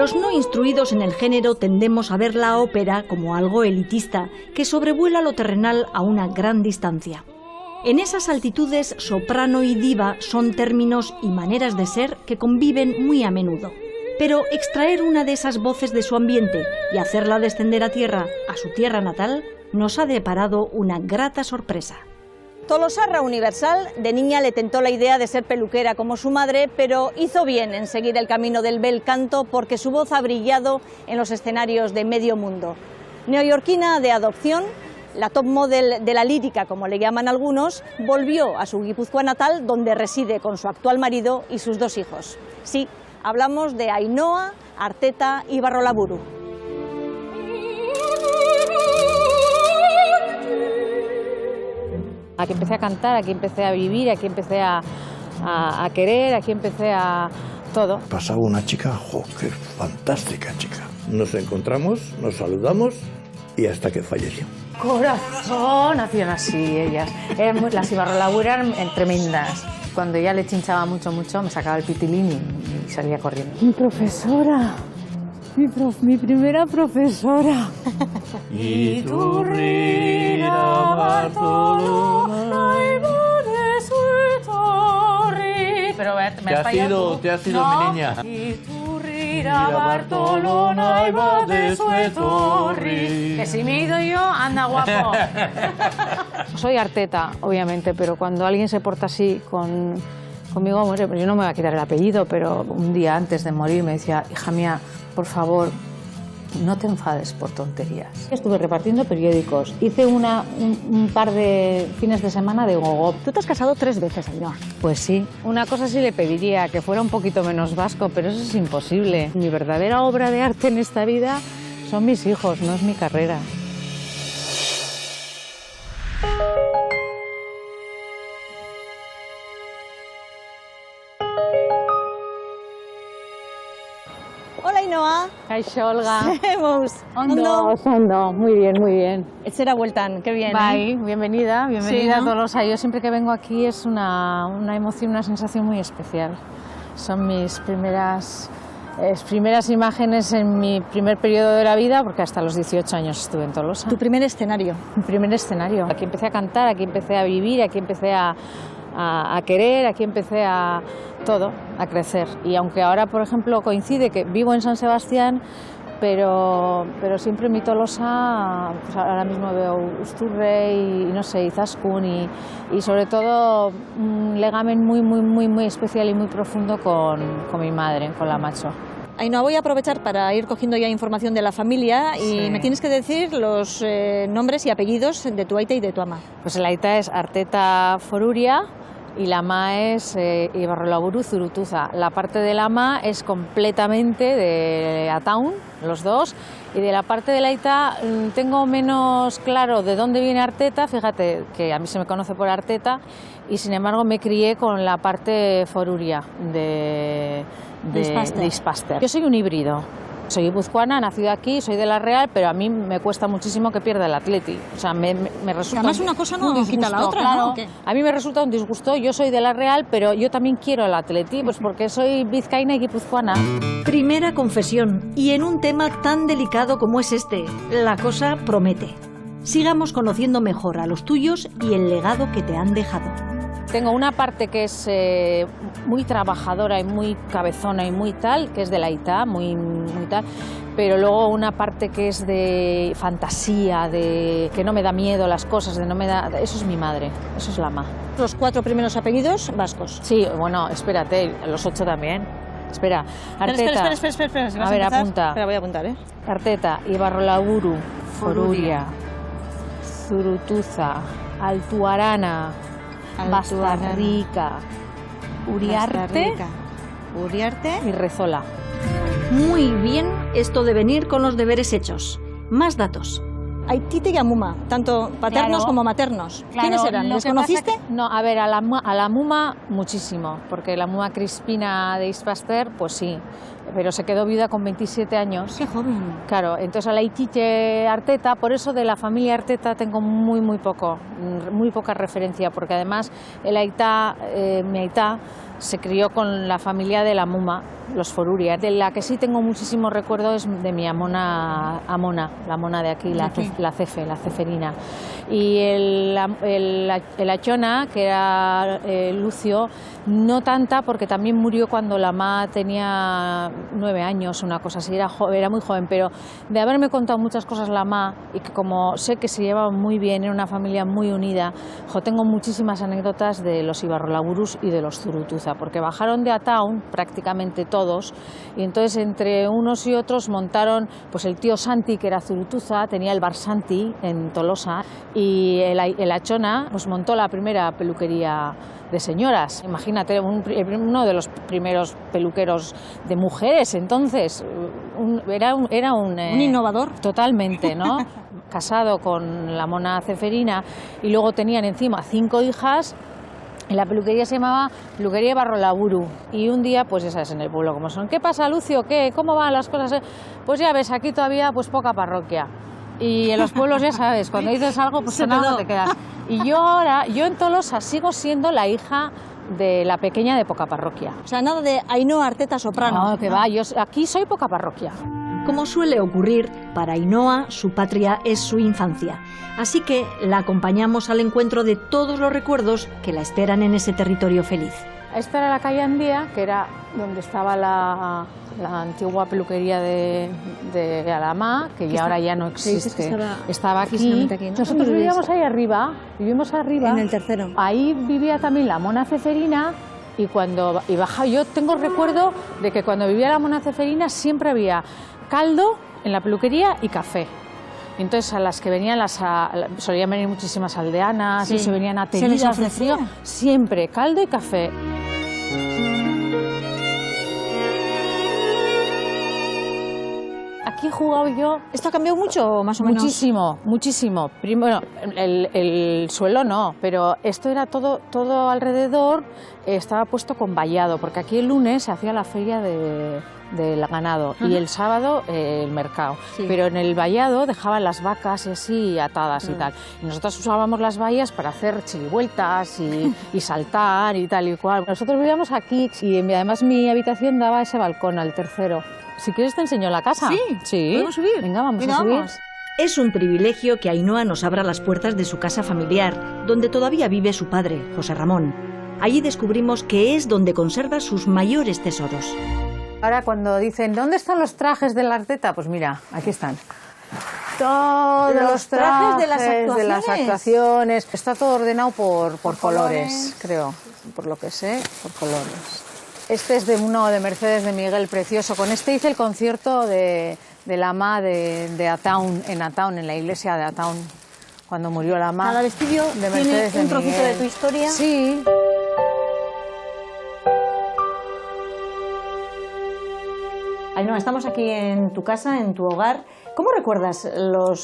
Los no instruidos en el género tendemos a ver la ópera como algo elitista, que sobrevuela lo terrenal a una gran distancia. En esas altitudes, soprano y diva son términos y maneras de ser que conviven muy a menudo. Pero extraer una de esas voces de su ambiente y hacerla descender a tierra, a su tierra natal, nos ha deparado una grata sorpresa. Tolosarra Universal, de niña le tentó la idea de ser peluquera como su madre, pero hizo bien en seguir el camino del bel canto porque su voz ha brillado en los escenarios de medio mundo. Neoyorquina de adopción, la top model de la lírica, como le llaman algunos, volvió a su Guipúzcoa natal, donde reside con su actual marido y sus 2 hijos. Sí, hablamos de Ainhoa Arteta Ibarrolaburu. Aquí empecé a cantar, aquí empecé a vivir, aquí empecé a querer, aquí empecé a todo. Pasaba una chica, ¡jo, qué fantástica chica! Nos encontramos, nos saludamos y hasta que falleció. Corazón, hacían así ellas. Las Ibarrolaburu eran tremendas. Cuando ya le chinchaba mucho, me sacaba el pitilín y salía corriendo. Mi profesora, mi primera profesora. Pero me has fallado. Te has sido mi niña. Que si me he ido yo, anda guapo. Soy Arteta, obviamente, pero cuando alguien se porta así conmigo, hombre, yo no me voy a quitar el apellido, pero un día antes de morir me decía, hija mía, por favor, no te enfades por tonterías. Estuve repartiendo periódicos, hice un par de fines de semana de gogo. Tú te has casado 3 veces, Ainhoa. Pues sí. Una cosa sí le pediría, que fuera un poquito menos vasco, pero eso es imposible. Mi verdadera obra de arte en esta vida son mis hijos, no es mi carrera. Hola, Ainhoa. Kaixo, Olga. Ondo. Muy bien, muy bien. Etxera bueltan, qué bien. Bye, bienvenida Sí, ¿no? a Tolosa. Yo siempre que vengo aquí es una emoción, una sensación muy especial. Son mis primeras imágenes en mi primer periodo de la vida, porque hasta los 18 años estuve en Tolosa. Tu primer escenario. Mi primer escenario. Aquí empecé a cantar, aquí empecé a vivir, aquí empecé a querer, aquí empecé a todo, a crecer. Y aunque ahora, por ejemplo, coincide que vivo en San Sebastián, pero siempre mi Tolosa, pues ahora mismo veo Usturre y no sé, Izaskun y sobre todo un legamen muy especial y muy profundo con mi madre, con la Macho. Ainhoa, voy a aprovechar para ir cogiendo ya información de la familia y Sí. me tienes que decir los nombres y apellidos de tu aita y de tu ama. Pues la aita es Arteta Foruria y la ama es Ibarrolaburu Zurutuza. La parte del ama es completamente de Ataun, los dos, y de la parte de la aita tengo menos claro de dónde viene Arteta. Fíjate que a mí se me conoce por Arteta y sin embargo me crié con la parte Foruria de Ispaster. Yo soy un híbrido. Soy guipuzcoana, nacido aquí, soy de La Real, pero a mí me cuesta muchísimo que pierda el Atleti. O sea, me resulta Además, una cosa no un quita la disgusto, otra, claro. ¿no? ¿O qué? A mí me resulta un disgusto. Yo soy de La Real, pero yo también quiero el Atleti, pues porque soy vizcaína y guipuzcoana. Primera confesión, y en un tema tan delicado como es este, la cosa promete. Sigamos conociendo mejor a los tuyos y el legado que te han dejado. Tengo una parte que es muy trabajadora y muy cabezona y muy tal, que es de la aita, muy tal, pero luego una parte que es de fantasía, de que no me da miedo las cosas, de no me da... Eso es mi madre, eso es la ama. Los 4 primeros apellidos vascos. Sí, bueno, espérate, los 8 también. Espera, Arteta. Espera. Si vas A ver, empezar. apunta. Espera, voy a apuntar, ¿eh? Arteta, Ibarrolaburu, Foruria, Zurutuza, Altuarana, Bastarrica, Uriarte y Rezola. Muy bien, esto de venir con los deberes hechos. Más datos. Aitite y Amuma, tanto paternos Claro. como maternos. Claro, ¿Quiénes eran? lo ¿Les que pasa conociste? que- no, a ver, a la Muma muchísimo, porque la Muma Crispina de Ispaster, pues sí, pero se quedó viuda con 27 años. Qué joven. Claro, entonces a la Aitite Arteta, por eso de la familia Arteta tengo muy poca referencia, porque además el aita, mi aita se crió con la familia de la Muma, los Foruria. De la que sí tengo muchísimos recuerdos es de mi Amona, la mona de aquí, la ceferina. Y la Achona, que era Lucio, no tanta, porque también murió cuando la Ma tenía 9 años, una cosa así, era muy joven, pero de haberme contado muchas cosas la Ma, y que como sé que se llevaban muy bien, era una familia muy unida, tengo muchísimas anécdotas de los Ibarrolaburus y de los Zurutuza, porque bajaron de Ataun prácticamente todos, y entonces entre unos y otros montaron, pues el tío Santi, que era Zurutuza, tenía el bar Santi en Tolosa, y el Achona pues montó la primera peluquería de señoras. Imagínate, uno de los primeros peluqueros de mujeres, entonces era un innovador. Totalmente, ¿no? Casado con la mona Ceferina, y luego tenían encima 5 hijas. En la peluquería se llamaba Peluquería Ibarrolaburu, y un día, pues ya sabes, en el pueblo como son, ¿qué pasa, Lucio? ¿Qué? ¿Cómo van las cosas? Pues ya ves, aquí todavía pues poca parroquia. Y en los pueblos ya sabes, cuando dices algo, pues nada, te quedas. Y yo en Tolosa sigo siendo la hija de la pequeña de poca parroquia. O sea, nada de Ainhoa Arteta soprano. No, que va, yo aquí soy poca parroquia. Como suele ocurrir, para Ainhoa su patria es su infancia. Así que la acompañamos al encuentro de todos los recuerdos que la esperan en ese territorio feliz. Esta era la calle Andía, que era donde estaba la antigua peluquería de Alamá, que ya ahora ya no existe. Sí, estaba aquí. ¿no? Nosotros vivíamos ahí arriba, en el tercero. Ahí vivía también la mona Ceferina, y cuando bajaba, yo tengo recuerdo de que cuando vivía la mona Ceferina siempre había caldo en la peluquería y café. Y entonces a las que venían, solían venir muchísimas aldeanas, y se venían ateridas de frío, siempre caldo y café. Aquí he jugado yo. ¿Esto ha cambiado mucho, más o menos? Muchísimo, muchísimo. Bueno, el suelo no, pero esto era todo alrededor, estaba puesto con vallado, porque aquí el lunes se hacía la feria del ganado y el sábado el mercado. Sí. Pero en el vallado dejaban las vacas y así atadas y tal. Y nosotros usábamos las vallas para hacer chirivueltas y saltar y tal y cual. Nosotros vivíamos aquí y además mi habitación daba a ese balcón, al tercero. Si quieres te enseño la casa. Sí. ¿Podemos subir? Venga, vamos a subir. Es un privilegio que Ainhoa nos abra las puertas de su casa familiar, donde todavía vive su padre, José Ramón. Allí descubrimos que es donde conserva sus mayores tesoros. Ahora cuando dicen, ¿dónde están los trajes de la Arteta? Pues mira, aquí están. Todos los trajes de las actuaciones. Está todo ordenado por colores, creo, por lo que sé, por colores. Este es de uno de Mercedes de Miguel, precioso. Con este hice el concierto de la Ma de Ataun, en la iglesia de Ataun, cuando murió la Ma. Cada vestillo de Mercedes tiene un trocito de tu historia. Sí. Ainhoa, estamos aquí en tu casa, en tu hogar. ¿Cómo recuerdas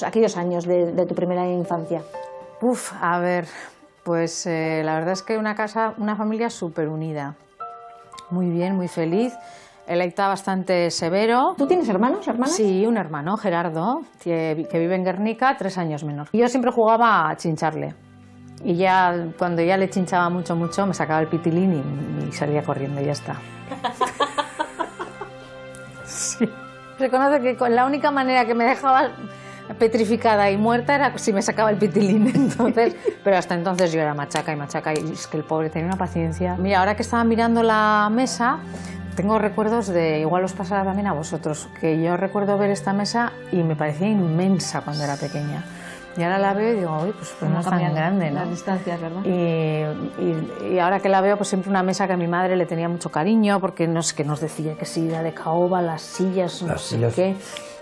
aquellos años de tu primera infancia? A ver, pues la verdad es que una familia súper unida. Muy bien, muy feliz. El Aita bastante severo. ¿Tú tienes hermanos, hermanas? Sí, un hermano, Gerardo, que vive en Guernica, 3 años menor. Y yo siempre jugaba a chincharle. Y ya, cuando ya le chinchaba mucho, me sacaba el pitilín y salía corriendo y ya está. Sí. Reconoce que la única manera que me dejaba petrificada y muerta era si me sacaba el pitilín, entonces, pero hasta entonces yo era machaca, y es que el pobre tenía una paciencia. Mira, ahora que estaba mirando la mesa, tengo recuerdos igual os pasará también a vosotros, que yo recuerdo ver esta mesa y me parecía inmensa cuando era pequeña. Y ahora la veo y digo, uy, pues no es tan grande, ¿no? Las distancias, ¿verdad? Y ahora que la veo, pues siempre una mesa que a mi madre le tenía mucho cariño, porque nos decía que sí, era de caoba, las sillas, no sé qué,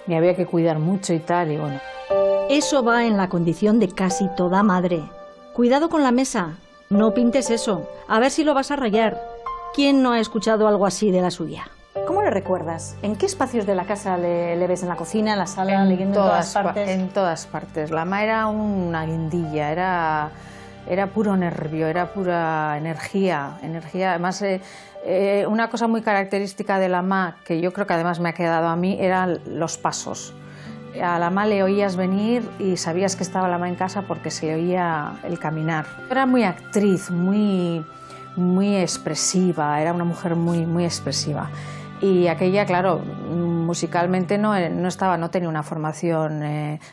y había que cuidar mucho y tal, y bueno. Eso va en la condición de casi toda madre. Cuidado con la mesa, no pintes eso, a ver si lo vas a rayar. ¿Quién no ha escuchado algo así de la suya? ¿Cómo le recuerdas? ¿En qué espacios de la casa le ves? ¿En la cocina, en la sala, leyendo en todas partes? En todas partes. La Ma era una guindilla, era puro nervio, era pura energía. Además, una cosa muy característica de la Ma, que yo creo que además me ha quedado a mí, eran los pasos. A la Ma le oías venir y sabías que estaba la Ma en casa porque se le oía el caminar. Era muy actriz, muy muy expresiva, era una mujer muy expresiva. Y aquella, claro, musicalmente no tenía una formación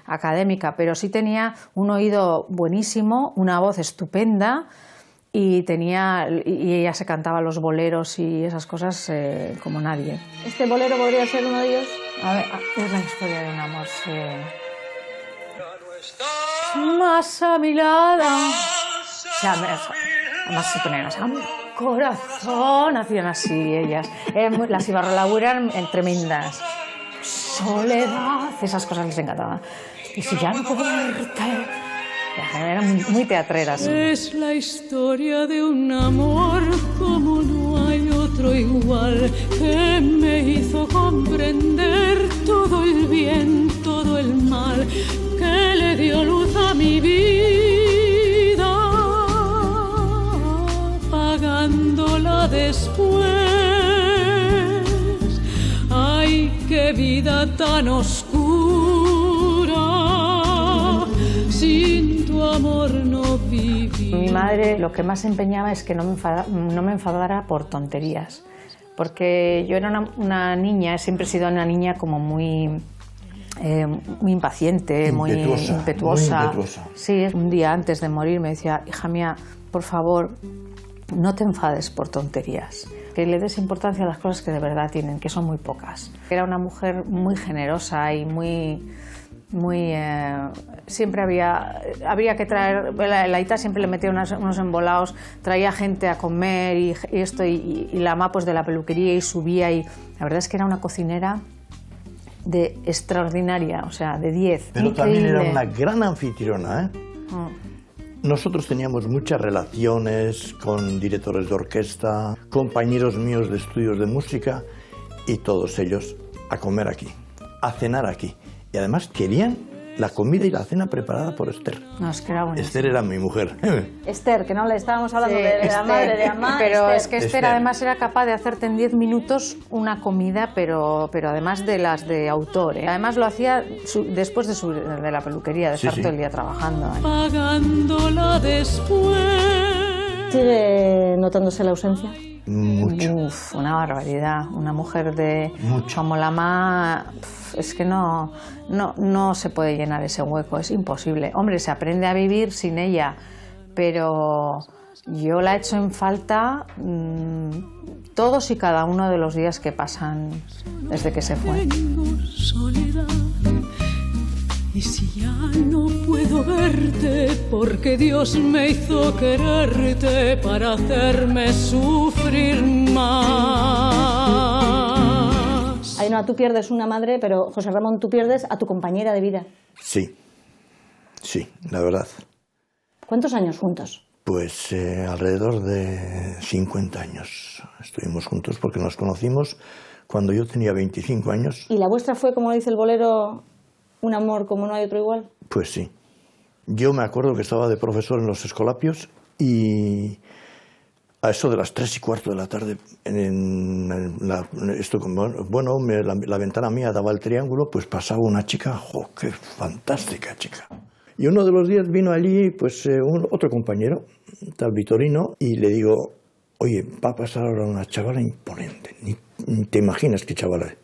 académica, pero sí tenía un oído buenísimo, una voz estupenda y ella se cantaba los boleros y esas cosas como nadie. ¿Este bolero podría ser uno de ellos? A ver, es la historia de un amor. Más a mi lado. O sea, además se ponían así, corazón, hacían así ellas. Las Ibarrola eran tremendas. Soledad, esas cosas les encantaban. Y si ya no puedo verte. Eran muy teatreras. Es la historia de un amor como no hay otro igual, que me hizo comprender todo el bien, todo el mal, que le dio luz a mi vida, apagándola después. Ay, qué vida tan oscura, sin tu amor no viví. Mi madre lo que más se empeñaba es que no me enfadara por tonterías, porque yo era una niña, siempre he sido una niña como muy impaciente, muy impetuosa. Sí, un día antes de morir me decía, hija mía, por favor, no te enfades por tonterías, que le des importancia a las cosas que de verdad tienen, que son muy pocas. Era una mujer muy generosa y siempre habría que traer, la Aita siempre le metía unos embolados, traía gente a comer y la ama pues de la peluquería y subía, y la verdad es que era una cocinera extraordinaria, o sea, de 10. Pero increíble. también era una gran anfitriona, ¿eh? Nosotros teníamos muchas relaciones con directores de orquesta, compañeros míos de estudios de música, y todos ellos a comer aquí, a cenar aquí. Y además querían la comida y la cena preparada por Esther. No, es que era buenísimo. Esther era mi mujer. Esther, que no le estábamos hablando de la madre de Amá. Pero Esther. es que Esther además era capaz de hacerte en 10 minutos una comida, pero además de las de autor, ¿eh? Además lo hacía después de la peluquería, de estar todo el día trabajando, ¿eh? Pagándola después. ¿Sigue notándose la ausencia? Mucho. Uf, una barbaridad. Una mujer como la Amá, es que no se puede llenar ese hueco, es imposible. Hombre, se aprende a vivir sin ella, pero yo la echo en falta todos y cada uno de los días que pasan desde que se fue. Tengo soledad, y si ya no puedo verte, porque Dios me hizo quererte para hacerme sufrir más. Ainhoa, tú pierdes una madre, pero José Ramón, tú pierdes a tu compañera de vida. Sí, la verdad. ¿Cuántos años juntos? Pues alrededor de 50 años estuvimos juntos, porque nos conocimos cuando yo tenía 25 años. ¿Y la vuestra fue, como dice el bolero, un amor como no hay otro igual? Pues sí. Yo me acuerdo que estaba de profesor en los Escolapios y a eso de las 3:15 de la tarde, la ventana mía daba el triángulo, pues pasaba una chica, ¡jo, qué fantástica chica! Y uno de los días vino allí pues otro compañero, tal Vitorino, y le digo, oye, va a pasar ahora una chavala imponente, ni te imaginas qué chavala es.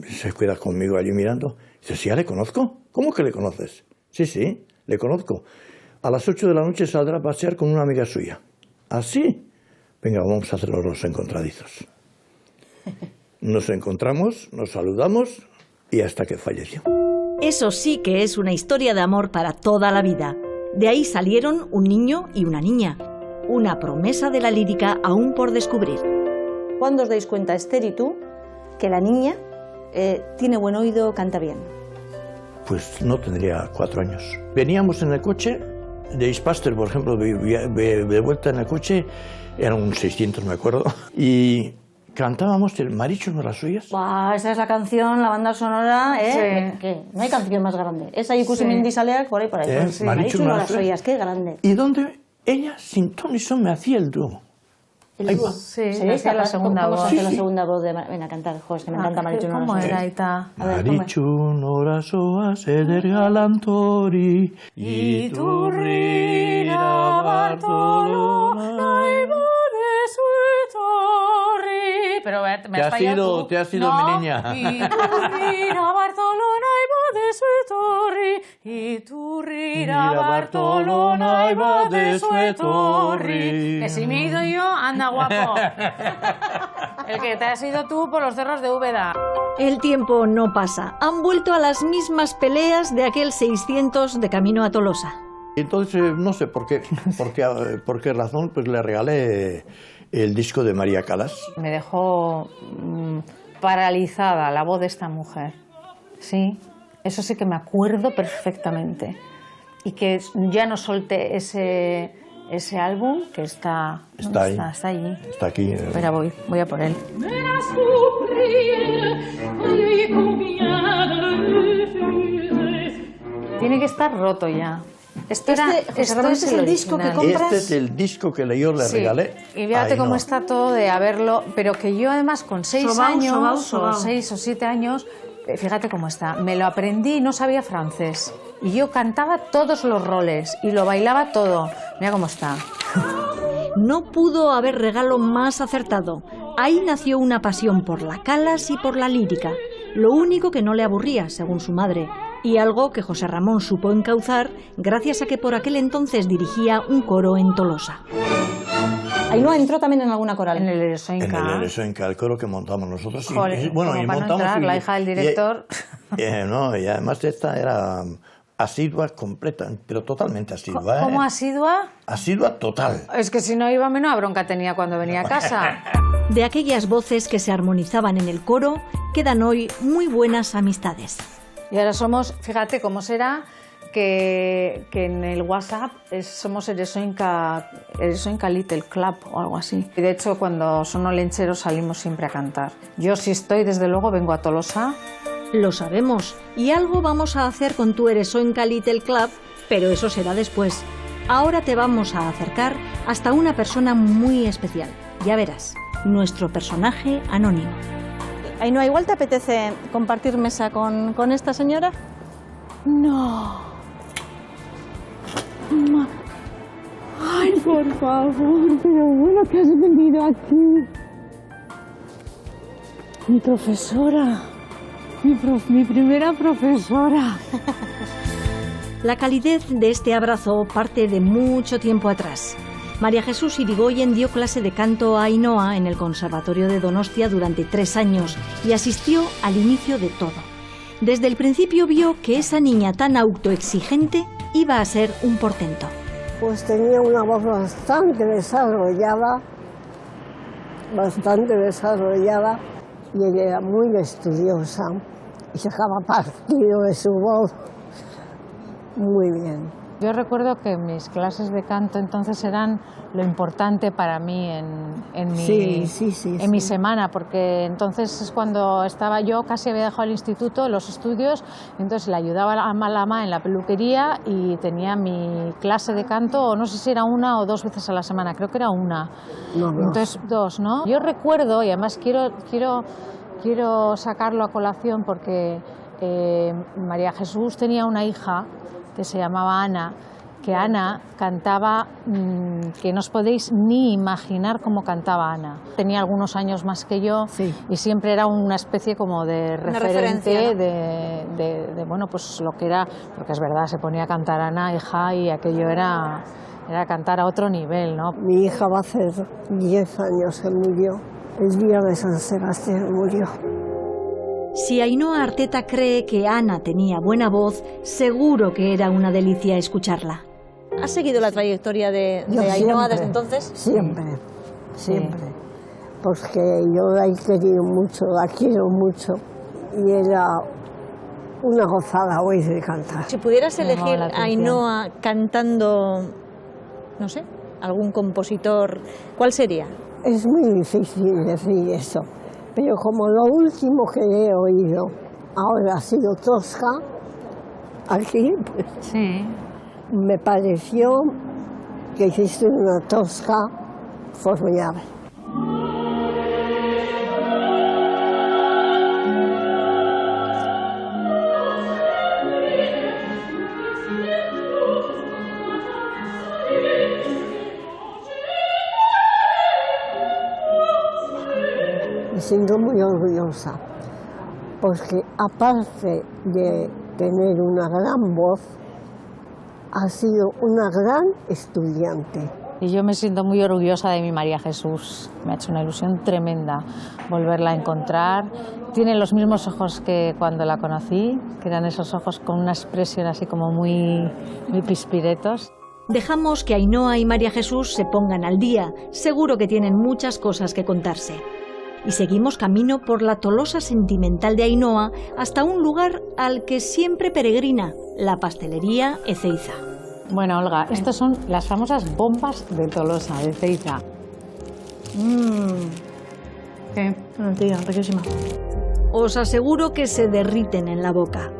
Se queda conmigo allí mirando. Dice, ¿sí, ya le conozco? ¿Cómo que le conoces? Sí, le conozco. A las 8 de la noche saldrá a pasear con una amiga suya. ¿Ah, sí? Venga, vamos a hacer los encontradizos. Nos encontramos, nos saludamos y hasta que falleció. Eso sí que es una historia de amor para toda la vida. De ahí salieron un niño y una niña. Una promesa de la lírica aún por descubrir. ¿Cuándo os dais cuenta, Esther y tú, que la niña tiene buen oído, canta bien? Pues no tendría 4 años. Veníamos en el coche de Ispaster, por ejemplo, de vuelta en el coche, eran un 600, me acuerdo, y cantábamos el Marichu no las oyes. Bah, esa es la canción, la banda sonora, ¿eh? Sí. ¿Qué? No hay canción más grande. Esa y Ikusi Saleak, por ahí. Marichu no las oías, qué grande. Y donde ella, sin ton ni son, me hacía el dúo. Ahí va. Sí, esta la segunda ¿Cómo voz. se hace la segunda voz de Ven a cantar? Joder, que me encanta Marichu. ¿Cómo era, Aita? Marichun orasoa zeder galantori, Iturrira Bartolona Pero me has fallado tú. Te has ido, mi niña. Iturrira Bartolona Iturrira Bartolona iba de su etorri. Que si me he ido yo, anda guapo. El que te has ido tú por los cerros de Úbeda. El tiempo no pasa. Han vuelto a las mismas peleas de aquel 600 de camino a Tolosa. Entonces, no sé por qué razón, pues le regalé el disco de María Callas. Me dejó paralizada la voz de esta mujer. Sí, eso sí que me acuerdo perfectamente. Y que ya no solté ese álbum que está allí. Está aquí. Espera, voy a por él. Tiene que estar roto ya. Esto es el disco que compras. Este es el disco que yo le regalé. Y fíjate cómo está todo de haberlo, pero que yo además con 6 años, o 6 o 7 años, fíjate cómo está. Me lo aprendí y no sabía francés. Y yo cantaba todos los roles y lo bailaba todo. Mira cómo está. No pudo haber regalo más acertado. Ahí nació una pasión por la Callas y por la lírica. Lo único que no le aburría, según su madre. Y algo que José Ramón supo encauzar gracias a que por aquel entonces dirigía un coro en Tolosa. Ainhoa entró también en alguna coral. En el Eresoinca. En el Eresoinca, el coro que montamos nosotros. Joder, y para montamos no entrar, la hija del director. Y además esta era asidua completa, pero totalmente asidua. ¿Cómo asidua? Asidua total. Es que si no iba, menos bronca tenía cuando venía a casa. De aquellas voces que se armonizaban en el coro, quedan hoy muy buenas amistades. Y ahora somos, fíjate cómo será que en el WhatsApp somos Eresoinca Little Club o algo así. Y de hecho, cuando son olencheros salimos siempre a cantar. Yo si estoy, desde luego, vengo a Tolosa. Lo sabemos. Y algo vamos a hacer con tu Eresoinca Little Club, pero eso será después. Ahora te vamos a acercar hasta una persona muy especial. Ya verás, nuestro personaje anónimo. Ainhoa, ¿igual te apetece compartir mesa con esta señora? No. Ay, por favor, pero bueno, ¿qué has venido aquí? Mi profesora. Mi primera profesora. La calidez de este abrazo parte de mucho tiempo atrás. María Jesús Irigoyen dio clase de canto a Ainhoa en el Conservatorio de Donostia durante 3 años y asistió al inicio de todo. Desde el principio vio que esa niña tan autoexigente iba a ser un portento. Pues tenía una voz bastante desarrollada y ella era muy estudiosa y sacaba partido de su voz muy bien. Yo recuerdo que mis clases de canto entonces eran lo importante para mí en mi semana, porque entonces es cuando estaba yo, casi había dejado el instituto, los estudios, entonces le ayudaba a la ama en la peluquería y tenía mi clase de canto, no sé si era 1 o 2 veces a la semana, creo que era 1. No. Entonces 2, ¿no? Yo recuerdo, y además quiero sacarlo a colación porque María Jesús tenía una hija que se llamaba Ana, que Ana cantaba, que no os podéis ni imaginar cómo cantaba Ana. Tenía algunos años más que yo y siempre era una especie como de referente, ¿no? de bueno, pues lo que era, porque es verdad, se ponía a cantar Ana, hija, y aquello era cantar a otro nivel, ¿no? Mi hija va a hacer 10 años que murió, el día de San Sebastián murió. Si Ainhoa Arteta cree que Ana tenía buena voz, seguro que era una delicia escucharla. ¿Has seguido la trayectoria de Ainhoa desde entonces? Siempre. Porque yo la he querido mucho, la quiero mucho y era una gozada hoy de cantar. Si pudieras elegir a Ainhoa cantando, no sé, algún compositor, ¿cuál sería? Es muy difícil decir eso. Pero como lo último que he oído ahora ha sido Tosca, aquí, pues, sí, me pareció que hiciste una Tosca formidable. me siento muy orgullosa, porque aparte de tener una gran voz, ha sido una gran estudiante. Y yo me siento muy orgullosa de mi María Jesús. Me ha hecho una ilusión tremenda volverla a encontrar. Tiene los mismos ojos que cuando la conocí, que eran esos ojos con una expresión así como muy pispiretos. Dejamos que Ainhoa y María Jesús se pongan al día. Seguro que tienen muchas cosas que contarse. Y seguimos camino por la Tolosa sentimental de Ainhoa hasta un lugar al que siempre peregrina, la pastelería Ezeiza. Bueno, Olga, estas son las famosas bombas de Tolosa, de Ezeiza. ¿Qué? Bueno, tía, riquísima. Os aseguro que se derriten en la boca.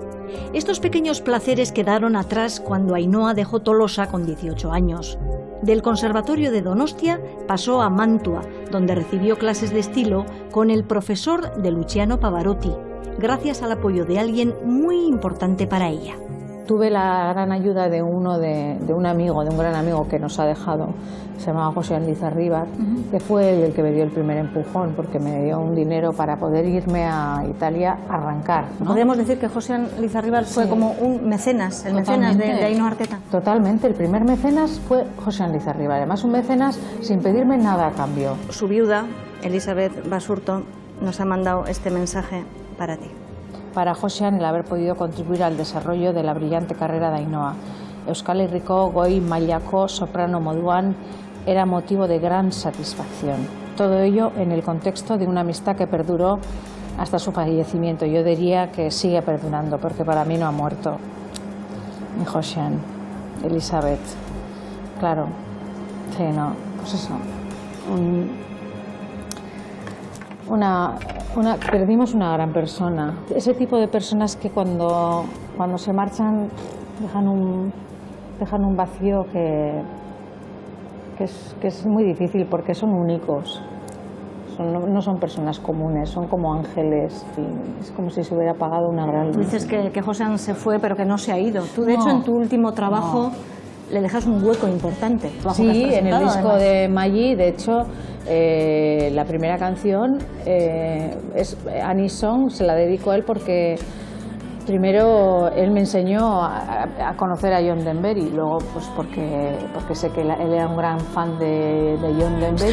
Estos pequeños placeres quedaron atrás cuando Ainhoa dejó Tolosa con 18 años. Del Conservatorio de Donostia pasó a Mantua, donde recibió clases de estilo con el profesor de Luciano Pavarotti, gracias al apoyo de alguien muy importante para ella. Tuve la gran ayuda de un gran amigo que nos ha dejado, se llamaba José Lizarribar, que fue el que me dio el primer empujón, porque me dio un dinero para poder irme a Italia a arrancar, ¿no? Podríamos decir que José Lizarribar fue como un mecenas, el mecenas de Ainhoa Arteta. Totalmente, el primer mecenas fue José Lizarribar, además un mecenas sin pedirme nada a cambio. Su viuda, Elisabeth Basurto, nos ha mandado este mensaje para ti. Para Josean el haber podido contribuir al desarrollo de la brillante carrera de Ainhoa. Euskal Herriko goi mailako soprano moduan era motivo de gran satisfacción. Todo ello en el contexto de una amistad que perduró hasta su fallecimiento. Yo diría que sigue perdurando, porque para mí no ha muerto. Mi Josean, Elizabeth, claro, sí, no, pues eso. Perdimos una gran persona. Ese tipo de personas que cuando se marchan dejan un vacío que es muy difícil, porque son únicos. No son personas comunes, son como ángeles. Y es como si se hubiera apagado una gran luz. Tú dices que Josean se fue, pero que no se ha ido. Tú, de hecho, en tu último trabajo le dejas un hueco importante. Sí, en el disco de Maggi, de hecho, la primera canción es Annie's Song, se la dedico a él porque primero él me enseñó a conocer a John Denver, y luego pues porque sé que él era un gran fan de John Denver.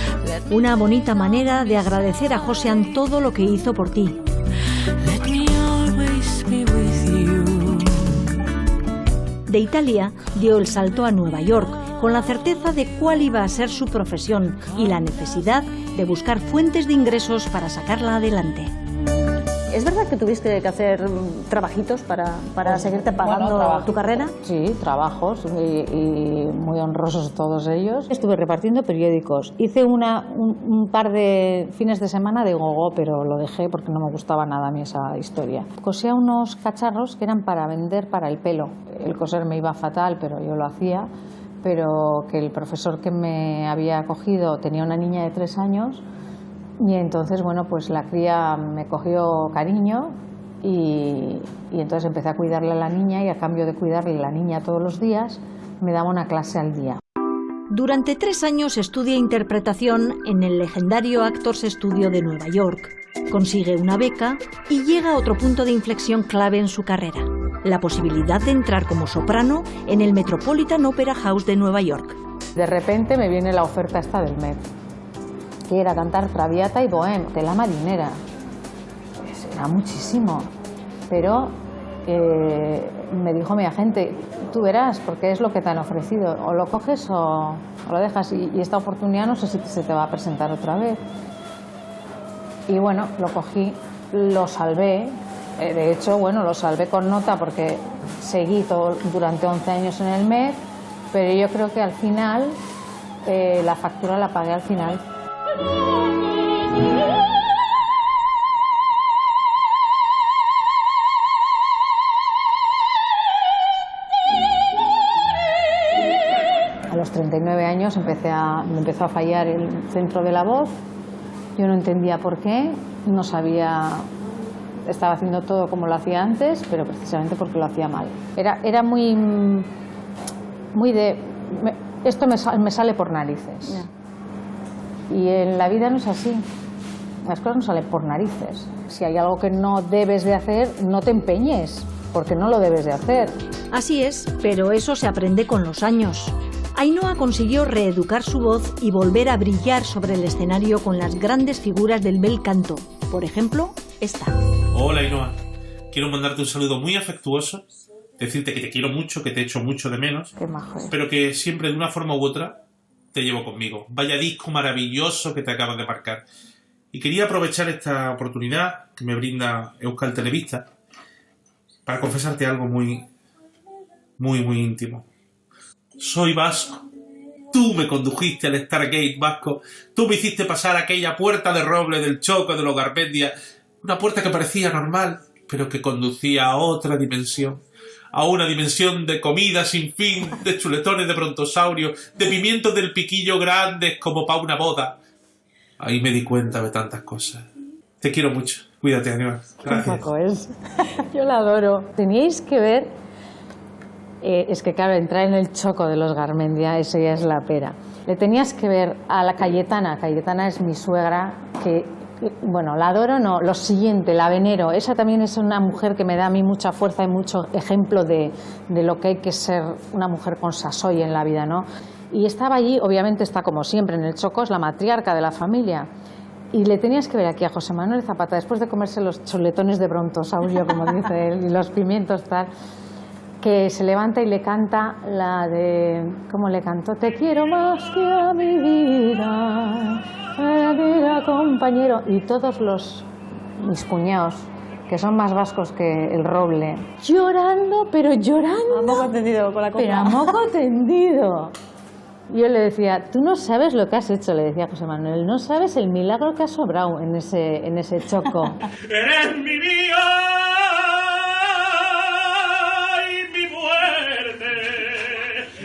Una bonita manera de agradecer a Josean todo lo que hizo por ti. De Italia dio el salto a Nueva York, con la certeza de cuál iba a ser su profesión y la necesidad de buscar fuentes de ingresos para sacarla adelante. ¿Es verdad que tuviste que hacer trabajitos para seguirte pagando tu carrera? Sí, trabajos y muy honrosos todos ellos. Estuve repartiendo periódicos. Hice un par de fines de semana de gogo, pero lo dejé porque no me gustaba nada a mí esa historia. Cosía unos cacharros que eran para vender para el pelo. El coser me iba fatal, pero yo lo hacía. Pero que el profesor que me había acogido tenía una niña de 3 años. Y entonces, bueno, pues la cría me cogió cariño y entonces empecé a cuidarle a la niña, y a cambio de cuidarle a la niña todos los días, me daba una clase al día. Durante 3 años estudia interpretación en el legendario Actors Studio de Nueva York. Consigue una beca y llega a otro punto de inflexión clave en su carrera: la posibilidad de entrar como soprano en el Metropolitan Opera House de Nueva York. De repente me viene la oferta esta del Met, que era cantar Traviata y Bohème de la Marinera. Pues era muchísimo, pero me dijo mi agente: tú verás, porque es lo que te han ofrecido, o lo coges o lo dejas, y esta oportunidad no sé si se te va a presentar otra vez. Y bueno, lo cogí, lo salvé, de hecho, bueno, lo salvé con nota porque seguí durante 11 años en el Met, pero yo creo que al final la factura la pagué al final. A los 39 años me empezó a fallar el centro de la voz. Yo no entendía por qué, no sabía, estaba haciendo todo como lo hacía antes, pero precisamente porque lo hacía mal. Era muy de, esto me sale por narices. Yeah. Y en la vida no es así. las cosas no salen por narices. Si hay algo que no debes de hacer, no te empeñes, porque no lo debes de hacer. Así es, pero eso se aprende con los años. Ainhoa consiguió reeducar su voz y volver a brillar sobre el escenario con las grandes figuras del bel canto. Por ejemplo, esta. Hola Ainhoa, quiero mandarte un saludo muy afectuoso, decirte que te quiero mucho, que te echo mucho de menos, Qué majo. pero que siempre de una forma u otra te llevo conmigo. Vaya disco maravilloso que te acabas de marcar. Y quería aprovechar esta oportunidad que me brinda Euskal Telebista para confesarte algo muy íntimo. Soy vasco. Tú me condujiste al Stargate vasco. Tú me hiciste pasar aquella puerta de roble del Choco de los Garmendia. Una puerta que parecía normal, pero que conducía a otra dimensión. A una dimensión de comida sin fin, de chuletones de brontosaurio, de pimientos del piquillo grandes como para una boda. Ahí me di cuenta de tantas cosas. Te quiero mucho. Cuídate, Ainhoa. Gracias. Qué majo es. Yo la adoro. Teníais que ver, es que claro, entrar en el Choco de los Garmendia, eso ya es la pera. Le tenías que ver a la Cayetana. Cayetana es mi suegra, que, bueno, la adoro, no. Lo siguiente, la venero. Esa también es una mujer que me da a mí mucha fuerza y mucho ejemplo de lo que hay que ser una mujer con sasoy en la vida, ¿no? Y estaba allí, obviamente está como siempre en el Choco, es la matriarca de la familia. Y le tenías que ver aquí a José Manuel Zapata, después de comerse los chuletones de brontosaurio, como dice él, y los pimientos tal, que se levanta y le canta la de... ¿Cómo le cantó? Te quiero más que a mi vida, compañero. Y todos mis cuñados, que son más vascos que el roble, llorando, pero llorando. A moco tendido con la copa. Pero a moco tendido. Yo le decía, tú no sabes lo que has hecho, le decía a José Manuel, no sabes el milagro que has sobrado en ese Choco. Eres mi vida y mi muerte,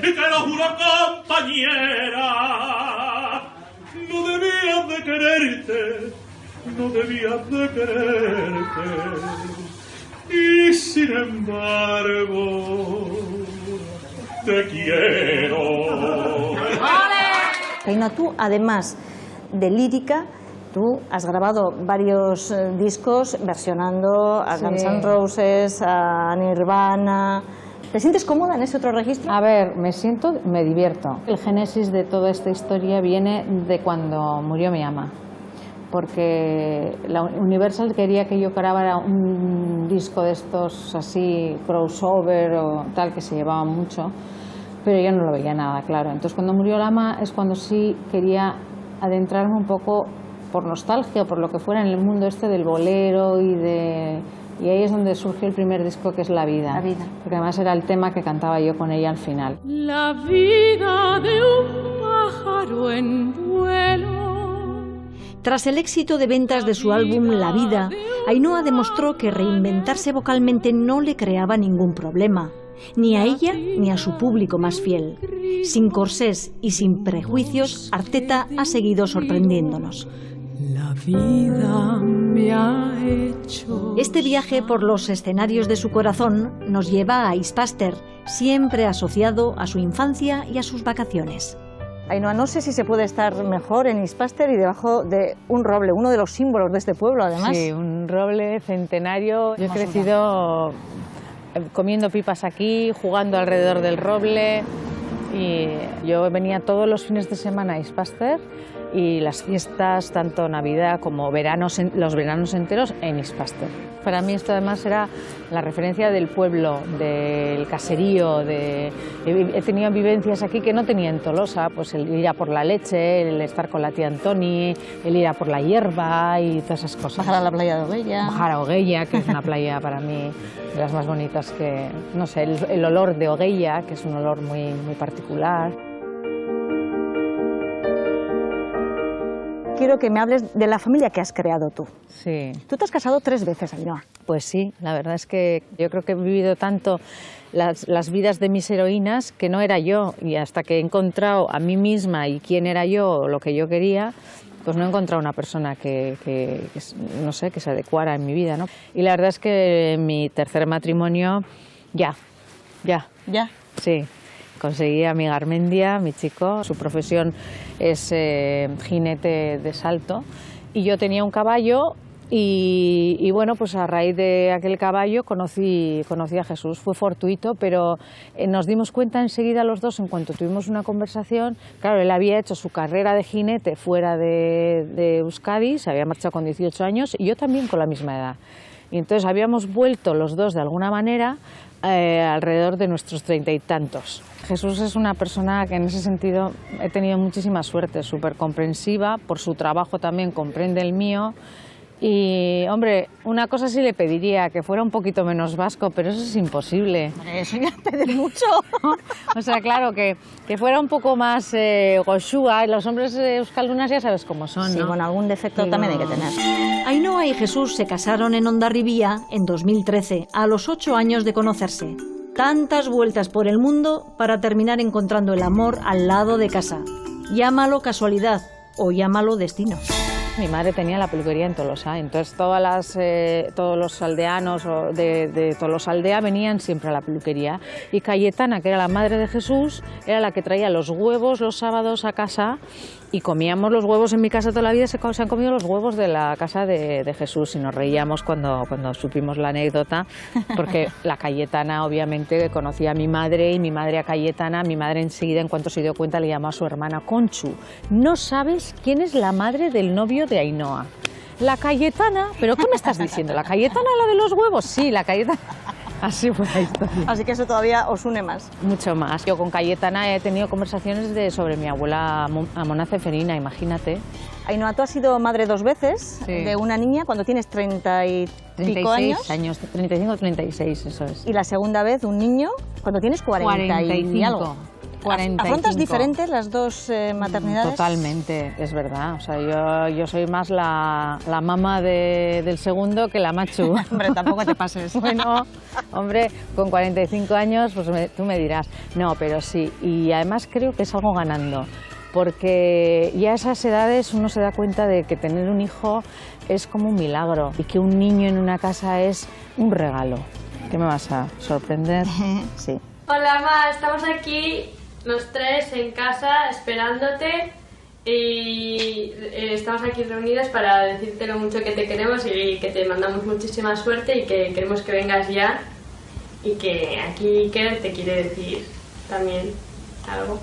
te lo juro, compañera. No debías de quererte, no debías de quererte. Y sin embargo, te quiero. Ainhoa, tú, además de lírica, tú has grabado varios discos versionando a Guns N' Roses, a Nirvana. ¿Te sientes cómoda en ese otro registro? A ver, me divierto. El génesis de toda esta historia viene de cuando murió mi ama, porque la Universal quería que yo grabara un disco de estos así, crossover o tal, que se llevaba mucho, pero yo no lo veía nada claro. Entonces cuando murió la ama es cuando sí quería adentrarme un poco por nostalgia o por lo que fuera en el mundo este del bolero y ahí es donde surgió el primer disco, que es La Vida. La Vida. Porque además era el tema que cantaba yo con ella al final. La vida de un pájaro en vuelo. Tras el éxito de ventas de su álbum La Vida, Ainhoa demostró que reinventarse vocalmente no le creaba ningún problema, ni a ella ni a su público más fiel. Sin corsés y sin prejuicios, Arteta ha seguido sorprendiéndonos. La vida me ha hecho. Este viaje por los escenarios de su corazón nos lleva a Ispaster, siempre asociado a su infancia y a sus vacaciones. Ainhoa, no sé si se puede estar mejor en Ispaster y debajo de un roble, uno de los símbolos de este pueblo, además. Sí, un roble centenario. Yo he crecido comiendo pipas aquí, jugando alrededor del roble, y yo venía todos los fines de semana a Ispaster y las fiestas, tanto Navidad como los veranos enteros, en Ispaster. Para mí esto además era la referencia del pueblo, del caserío. He tenido vivencias aquí que no tenía en Tolosa, pues el ir a por la leche, el estar con la tía Antoni, el ir a por la hierba y todas esas cosas. Bajar a la playa de Oguella. Bajar a Oguella, que es una playa para mí de las más bonitas que... No sé, el olor de Oguella, que es un olor muy, muy particular. Quiero que me hables de la familia que has creado tú. Sí. Tú te has casado 3 veces, Ainhoa. Pues sí, la verdad es que yo creo que he vivido tanto las vidas de mis heroínas que no era yo, y hasta que he encontrado a mí misma y quién era yo o lo que yo quería, pues no he encontrado una persona que no sé, que se adecuara en mi vida, ¿no? Y la verdad es que en mi tercer matrimonio, ya. Sí. Conseguí a mi Garmendia, mi chico. Su profesión es jinete de salto y yo tenía un caballo y bueno, pues a raíz de aquel caballo conocí a Jesús. Fue fortuito, pero nos dimos cuenta enseguida los dos, en cuanto tuvimos una conversación. Claro, él había hecho su carrera de jinete fuera de Euskadi, se había marchado con 18 años y yo también con la misma edad. Y entonces habíamos vuelto los dos de alguna manera alrededor de nuestros 30 y tantos. Jesús es una persona que en ese sentido he tenido muchísima suerte, súper comprensiva, por su trabajo también comprende el mío. Y, hombre, una cosa sí le pediría, que fuera un poquito menos vasco, pero eso es imposible. Eso ya pedir mucho. O sea, claro, que fuera un poco más goxúa. Los hombres euskaldunas ya sabes cómo son, Sí, ¿no? bueno, algún defecto también hay que tener. Ainhoa y Jesús se casaron en Hondarribía en 2013, a los 8 años de conocerse. Tantas vueltas por el mundo para terminar encontrando el amor al lado de casa. Llámalo casualidad o llámalo destino. Mi madre tenía la peluquería en Tolosa, entonces todos los aldeanos de Tolosa aldea venían siempre a la peluquería. Y Cayetana, que era la madre de Jesús, era la que traía los huevos los sábados a casa y comíamos los huevos en mi casa toda la vida, se han comido los huevos de la casa de Jesús y nos reíamos cuando supimos la anécdota, porque la Cayetana obviamente conocía a mi madre y mi madre a Cayetana. Mi madre enseguida, en cuanto se dio cuenta, le llamó a su hermana Conchu. No sabes quién es la madre del novio de Ainhoa. La Cayetana, ¿pero qué me estás diciendo? ¿La Cayetana, la de los huevos? Sí, la Cayetana. Así fue la historia. Así que eso todavía os une más. Mucho más. Yo con Cayetana he tenido conversaciones sobre mi abuela Amona Ceferina, imagínate. Ainhoa, tú has sido madre 2 veces Sí. de una niña cuando tienes 30 y pico años. 35, 36, eso es. Y la segunda vez un niño cuando tienes 40 y algo. 45. ¿Afrontas diferentes las dos maternidades? Totalmente, es verdad. O sea, yo soy más la mamá del segundo que la machu. Hombre, tampoco te pases. Bueno, hombre, con 45 años, pues tú me dirás. No, pero sí. Y además creo que es algo ganando. Porque ya a esas edades uno se da cuenta de que tener un hijo es como un milagro y que un niño en una casa es un regalo. ¿Qué me vas a sorprender? Sí. Hola, Ma, estamos aquí los 3 en casa esperándote y estamos aquí reunidos para decirte lo mucho que te queremos y que te mandamos muchísima suerte y que queremos que vengas ya y que aquí Iker te quiere decir también algo.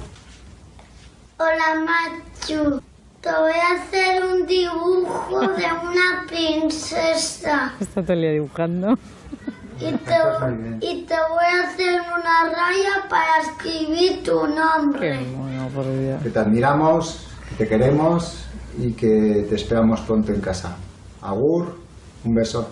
Hola, Machu. Te voy a hacer un dibujo de una princesa. Está todo el día dibujando. Y te voy a hacer una raya para escribir tu nombre. Qué bueno, por Dios. Que te admiramos, que te queremos y que te esperamos pronto en casa. Agur, un beso.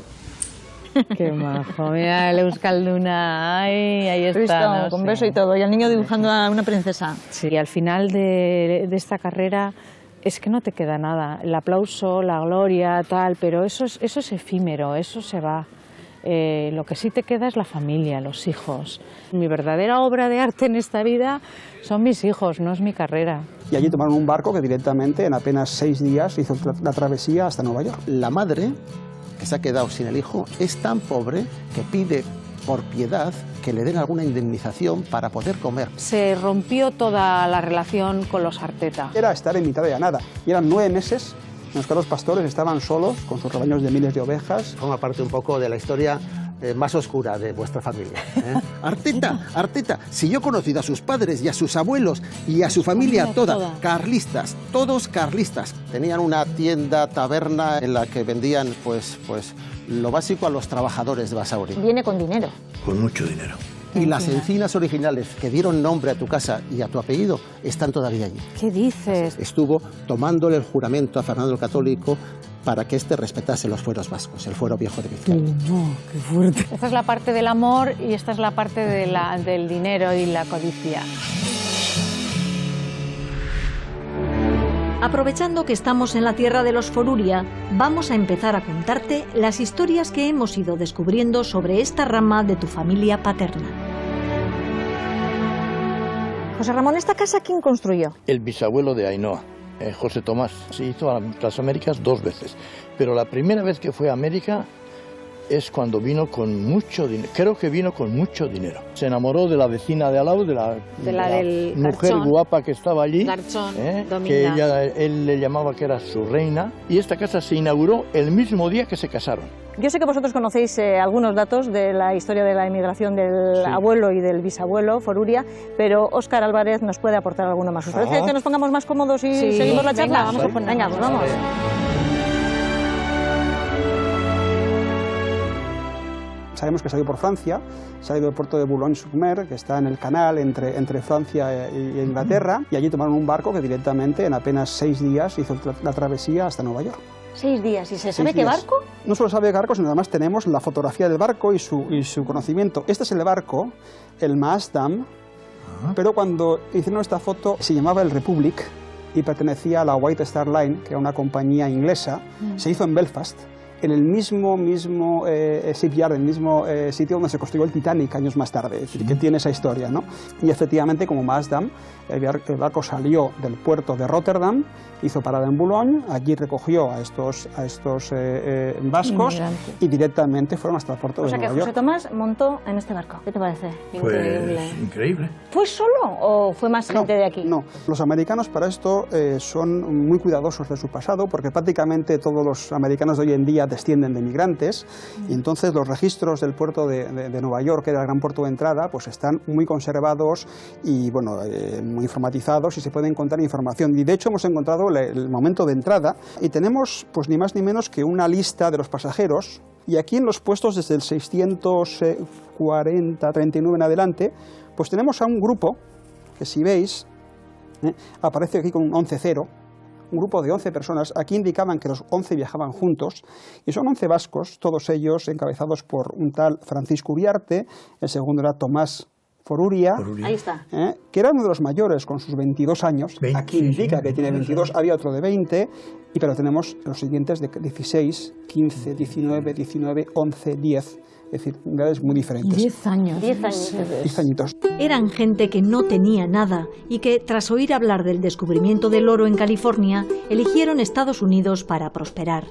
Qué majo, mira el Euskalduna, ay, ahí está. No con sé. beso y todo, y el niño dibujando a una princesa. Sí, y al final de esta carrera es que no te queda nada, el aplauso, la gloria, tal, pero eso es efímero, eso se va. Lo que sí te queda es la familia, los hijos. Mi verdadera obra de arte en esta vida son mis hijos, no es mi carrera. Y allí tomaron un barco que directamente en apenas 6 días hizo la travesía hasta Nueva York. La madre, que se ha quedado sin el hijo, es tan pobre que pide por piedad que le den alguna indemnización para poder comer. Se rompió toda la relación con los Arteta. Era estar en mitad de la nada. Y eran 9 meses en los que los pastores estaban solos con sus rebaños de miles de ovejas. Forma parte un poco de la historia más oscura de vuestra familia. Arteta, si yo he conocido a sus padres y a sus abuelos y a su familia toda, carlistas, todos carlistas. Tenían una tienda, taberna, en la que vendían pues lo básico a los trabajadores de Basauri. Viene con dinero. Con mucho dinero. Y las encinas originales que dieron nombre a tu casa y a tu apellido están todavía allí. ¿Qué dices? Estuvo tomándole el juramento a Fernando el Católico para que éste respetase los fueros vascos, el fuero viejo de Vizcaya. No, qué fuerte. Esta es la parte del amor y esta es la parte del dinero y la codicia. Aprovechando que estamos en la tierra de los Foruria, vamos a empezar a contarte las historias que hemos ido descubriendo sobre esta rama de tu familia paterna. José Ramón, ¿esta casa quién construyó? El bisabuelo de Ainhoa, José Tomás. Se hizo a las Américas 2 veces, pero la primera vez que fue a América es cuando vino con mucho dinero. Creo que vino con mucho dinero. Se enamoró de la vecina de al lado, de la del mujer Garchón. Guapa que estaba allí, Garchón, que él le llamaba que era su reina. Y esta casa se inauguró el mismo día que se casaron. Yo sé que vosotros conocéis algunos datos de la historia de la emigración del abuelo y del bisabuelo, Foruria, pero Óscar Álvarez nos puede aportar alguno más. ¿Os parece que nos pongamos más cómodos y seguimos la charla? Vamos a poner. Venga, pues vamos. Sabemos que salió por Francia, salió del puerto de Boulogne-sur-Mer, que está en el canal entre Francia e Inglaterra, y allí tomaron un barco que directamente en apenas 6 días hizo la travesía hasta Nueva York. 6 días. ¿Y se sabe qué barco? No solo sabe qué barco, sino además tenemos la fotografía del barco y su conocimiento. Este es el barco, el Maasdam, pero cuando hicieron esta foto se llamaba el Republic y pertenecía a la White Star Line, que era una compañía inglesa. Se hizo en Belfast, en el mismo shipyard, el mismo sitio donde se construyó el Titanic años más tarde, es decir, que tiene esa historia, ¿no? Y efectivamente, como Maasdam, el barco salió del puerto de Rotterdam, hizo parada en Boulogne, allí recogió a estos vascos y directamente fueron hasta el puerto de Nueva York. O sea que José Tomás montó en este barco. ¿Qué te parece? Pues increíble. ¿Fue solo o fue más gente de aquí? No, los americanos para esto son muy cuidadosos de su pasado, porque prácticamente todos los americanos de hoy en día descienden de migrantes, y entonces los registros del puerto de Nueva York, que era el gran puerto de entrada, pues están muy conservados y bueno, muy informatizados, y se puede encontrar información. Y de hecho hemos encontrado el momento de entrada y tenemos pues ni más ni menos que una lista de los pasajeros, y aquí en los puestos desde el 640, 39 en adelante, pues tenemos a un grupo que, si veis, aparece aquí con un 11-0, un grupo de 11 personas. Aquí indicaban que los 11 viajaban juntos, y son 11 vascos, todos ellos encabezados por un tal Francisco Uriarte, el segundo era Tomás Foruria, Ahí está. Que era uno de los mayores con sus 22 años. Aquí indica que tiene 22, había otro de 20, pero tenemos los siguientes de 16, 15, 19, 11, 10. Es decir, edades muy diferentes. 10 años. 10 años. 10 añitos. Eran gente que no tenía nada y que, tras oír hablar del descubrimiento del oro en California, eligieron Estados Unidos para prosperar.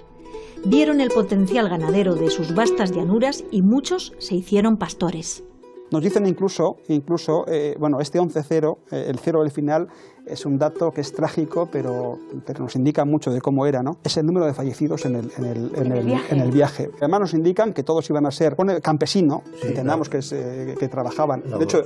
Vieron el potencial ganadero de sus vastas llanuras y muchos se hicieron pastores. Nos dicen incluso bueno, este 11-0, el 0 del final, es un dato que es trágico, pero nos indica mucho de cómo era, ¿no? Es el número de fallecidos en el viaje. Además nos indican que todos iban a ser campesinos, entendamos que trabajaban, de hecho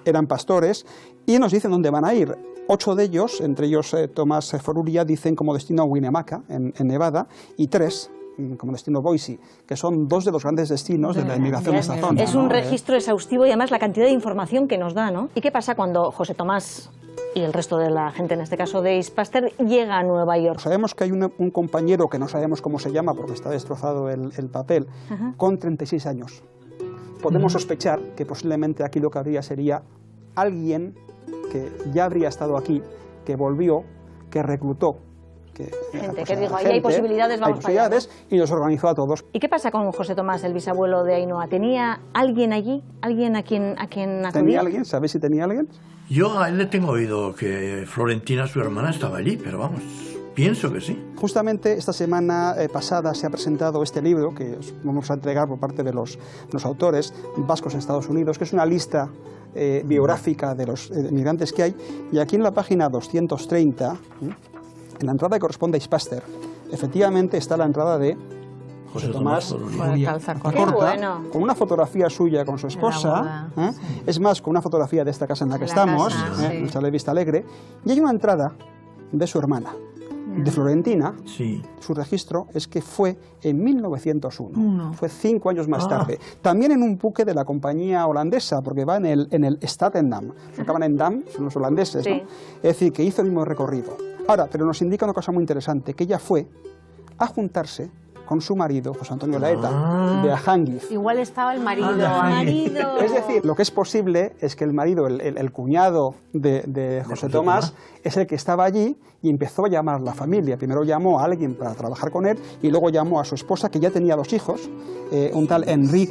eran pastores, y nos dicen dónde van a ir. 8 de ellos, entre ellos Tomás Foruria, dicen como destino Winnemucca, en Nevada, y 3 como destino Boise, que son 2 de los grandes destinos de la inmigración de esta zona. Es un registro exhaustivo y además la cantidad de información que nos da, ¿no? ¿Y qué pasa cuando José Tomás y el resto de la gente, en este caso de Ispaster, llega a Nueva York? Sabemos que hay un compañero que no sabemos cómo se llama porque está destrozado el papel, con 36 años. Podemos sospechar que posiblemente aquí lo que habría sería alguien que ya habría estado aquí, que volvió, que reclutó, que dijo, ahí hay posibilidades, vamos para allá, ¿no? Y los organizó a todos. ¿Y qué pasa con José Tomás, el bisabuelo de Ainhoa? ¿Tenía alguien allí? ¿Alguien a quien acudir? ¿Tenía alguien? ¿Sabéis si tenía alguien? Yo a él le tengo oído que Florentina, su hermana, estaba allí, pero vamos, pienso que sí. Justamente esta semana pasada se ha presentado este libro que os vamos a entregar por parte de los autores vascos en Estados Unidos, que es una lista biográfica de los inmigrantes que hay, y aquí en la página 230, en la entrada que corresponde a Ispaster, efectivamente está la entrada de José Tomás Foruria, con una fotografía suya con su esposa, es más, con una fotografía de esta casa en la que estamos, nuestra Vista Alegre, y hay una entrada de su hermana, de Florentina. Su registro es que fue en 1901, fue 5 años más tarde, también en un buque de la compañía holandesa, porque va en el Statendam, acaban en Dam, son los holandeses, ¿no? Es decir, que hizo el mismo recorrido. Ahora, pero nos indica una cosa muy interesante, que ella fue a juntarse con su marido, José Antonio Laeta, de Ajanguiz. Igual estaba el marido. Es decir, lo que es posible es que el marido, el cuñado de José Tomás, es el que estaba allí y empezó a llamar a la familia. Primero llamó a alguien para trabajar con él y luego llamó a su esposa, que ya tenía 2 hijos, un tal Henry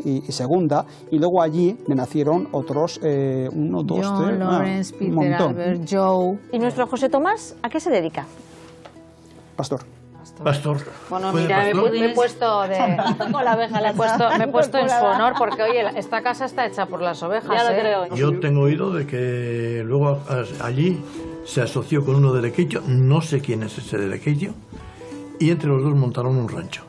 y segunda, y luego allí le nacieron otros 1, 2, 3, John, Lawrence, Peter, montón. Albert, Joe. ¿Y nuestro José Tomás a qué se dedica? Pastor. Pastor. Bueno, ¿Fue de mira, pastor? me he puesto de... Con la abeja me he puesto en su honor porque, oye, esta casa está hecha por las ovejas. Ya lo creo. Yo tengo oído de que luego allí se asoció con uno de Lequeitio, no sé quién es ese de Lequeitio, y entre los dos montaron un rancho.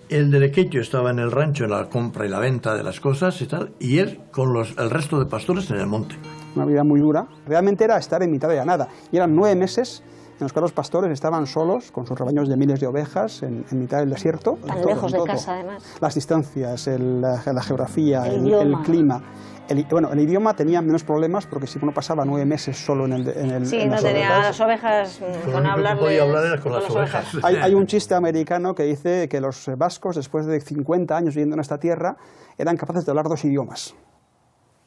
El de Lequeitio estaba en el rancho, en la compra y la venta de las cosas y tal, y él con el resto de pastores en el monte. Una vida muy dura. Realmente era estar en mitad de la nada. Y eran 9 meses en los que los pastores estaban solos, con sus rebaños de miles de ovejas, en mitad del desierto. Tan lejos de casa, además. Las distancias, la geografía, El clima. El idioma tenía menos problemas porque si uno pasaba 9 meses solo en Sí, en no las tenía ovejas. las ovejas con hablarles. Podía hablar era con las ovejas. Hay un chiste americano que dice que los vascos, después de 50 años viviendo en esta tierra, eran capaces de hablar 2 idiomas.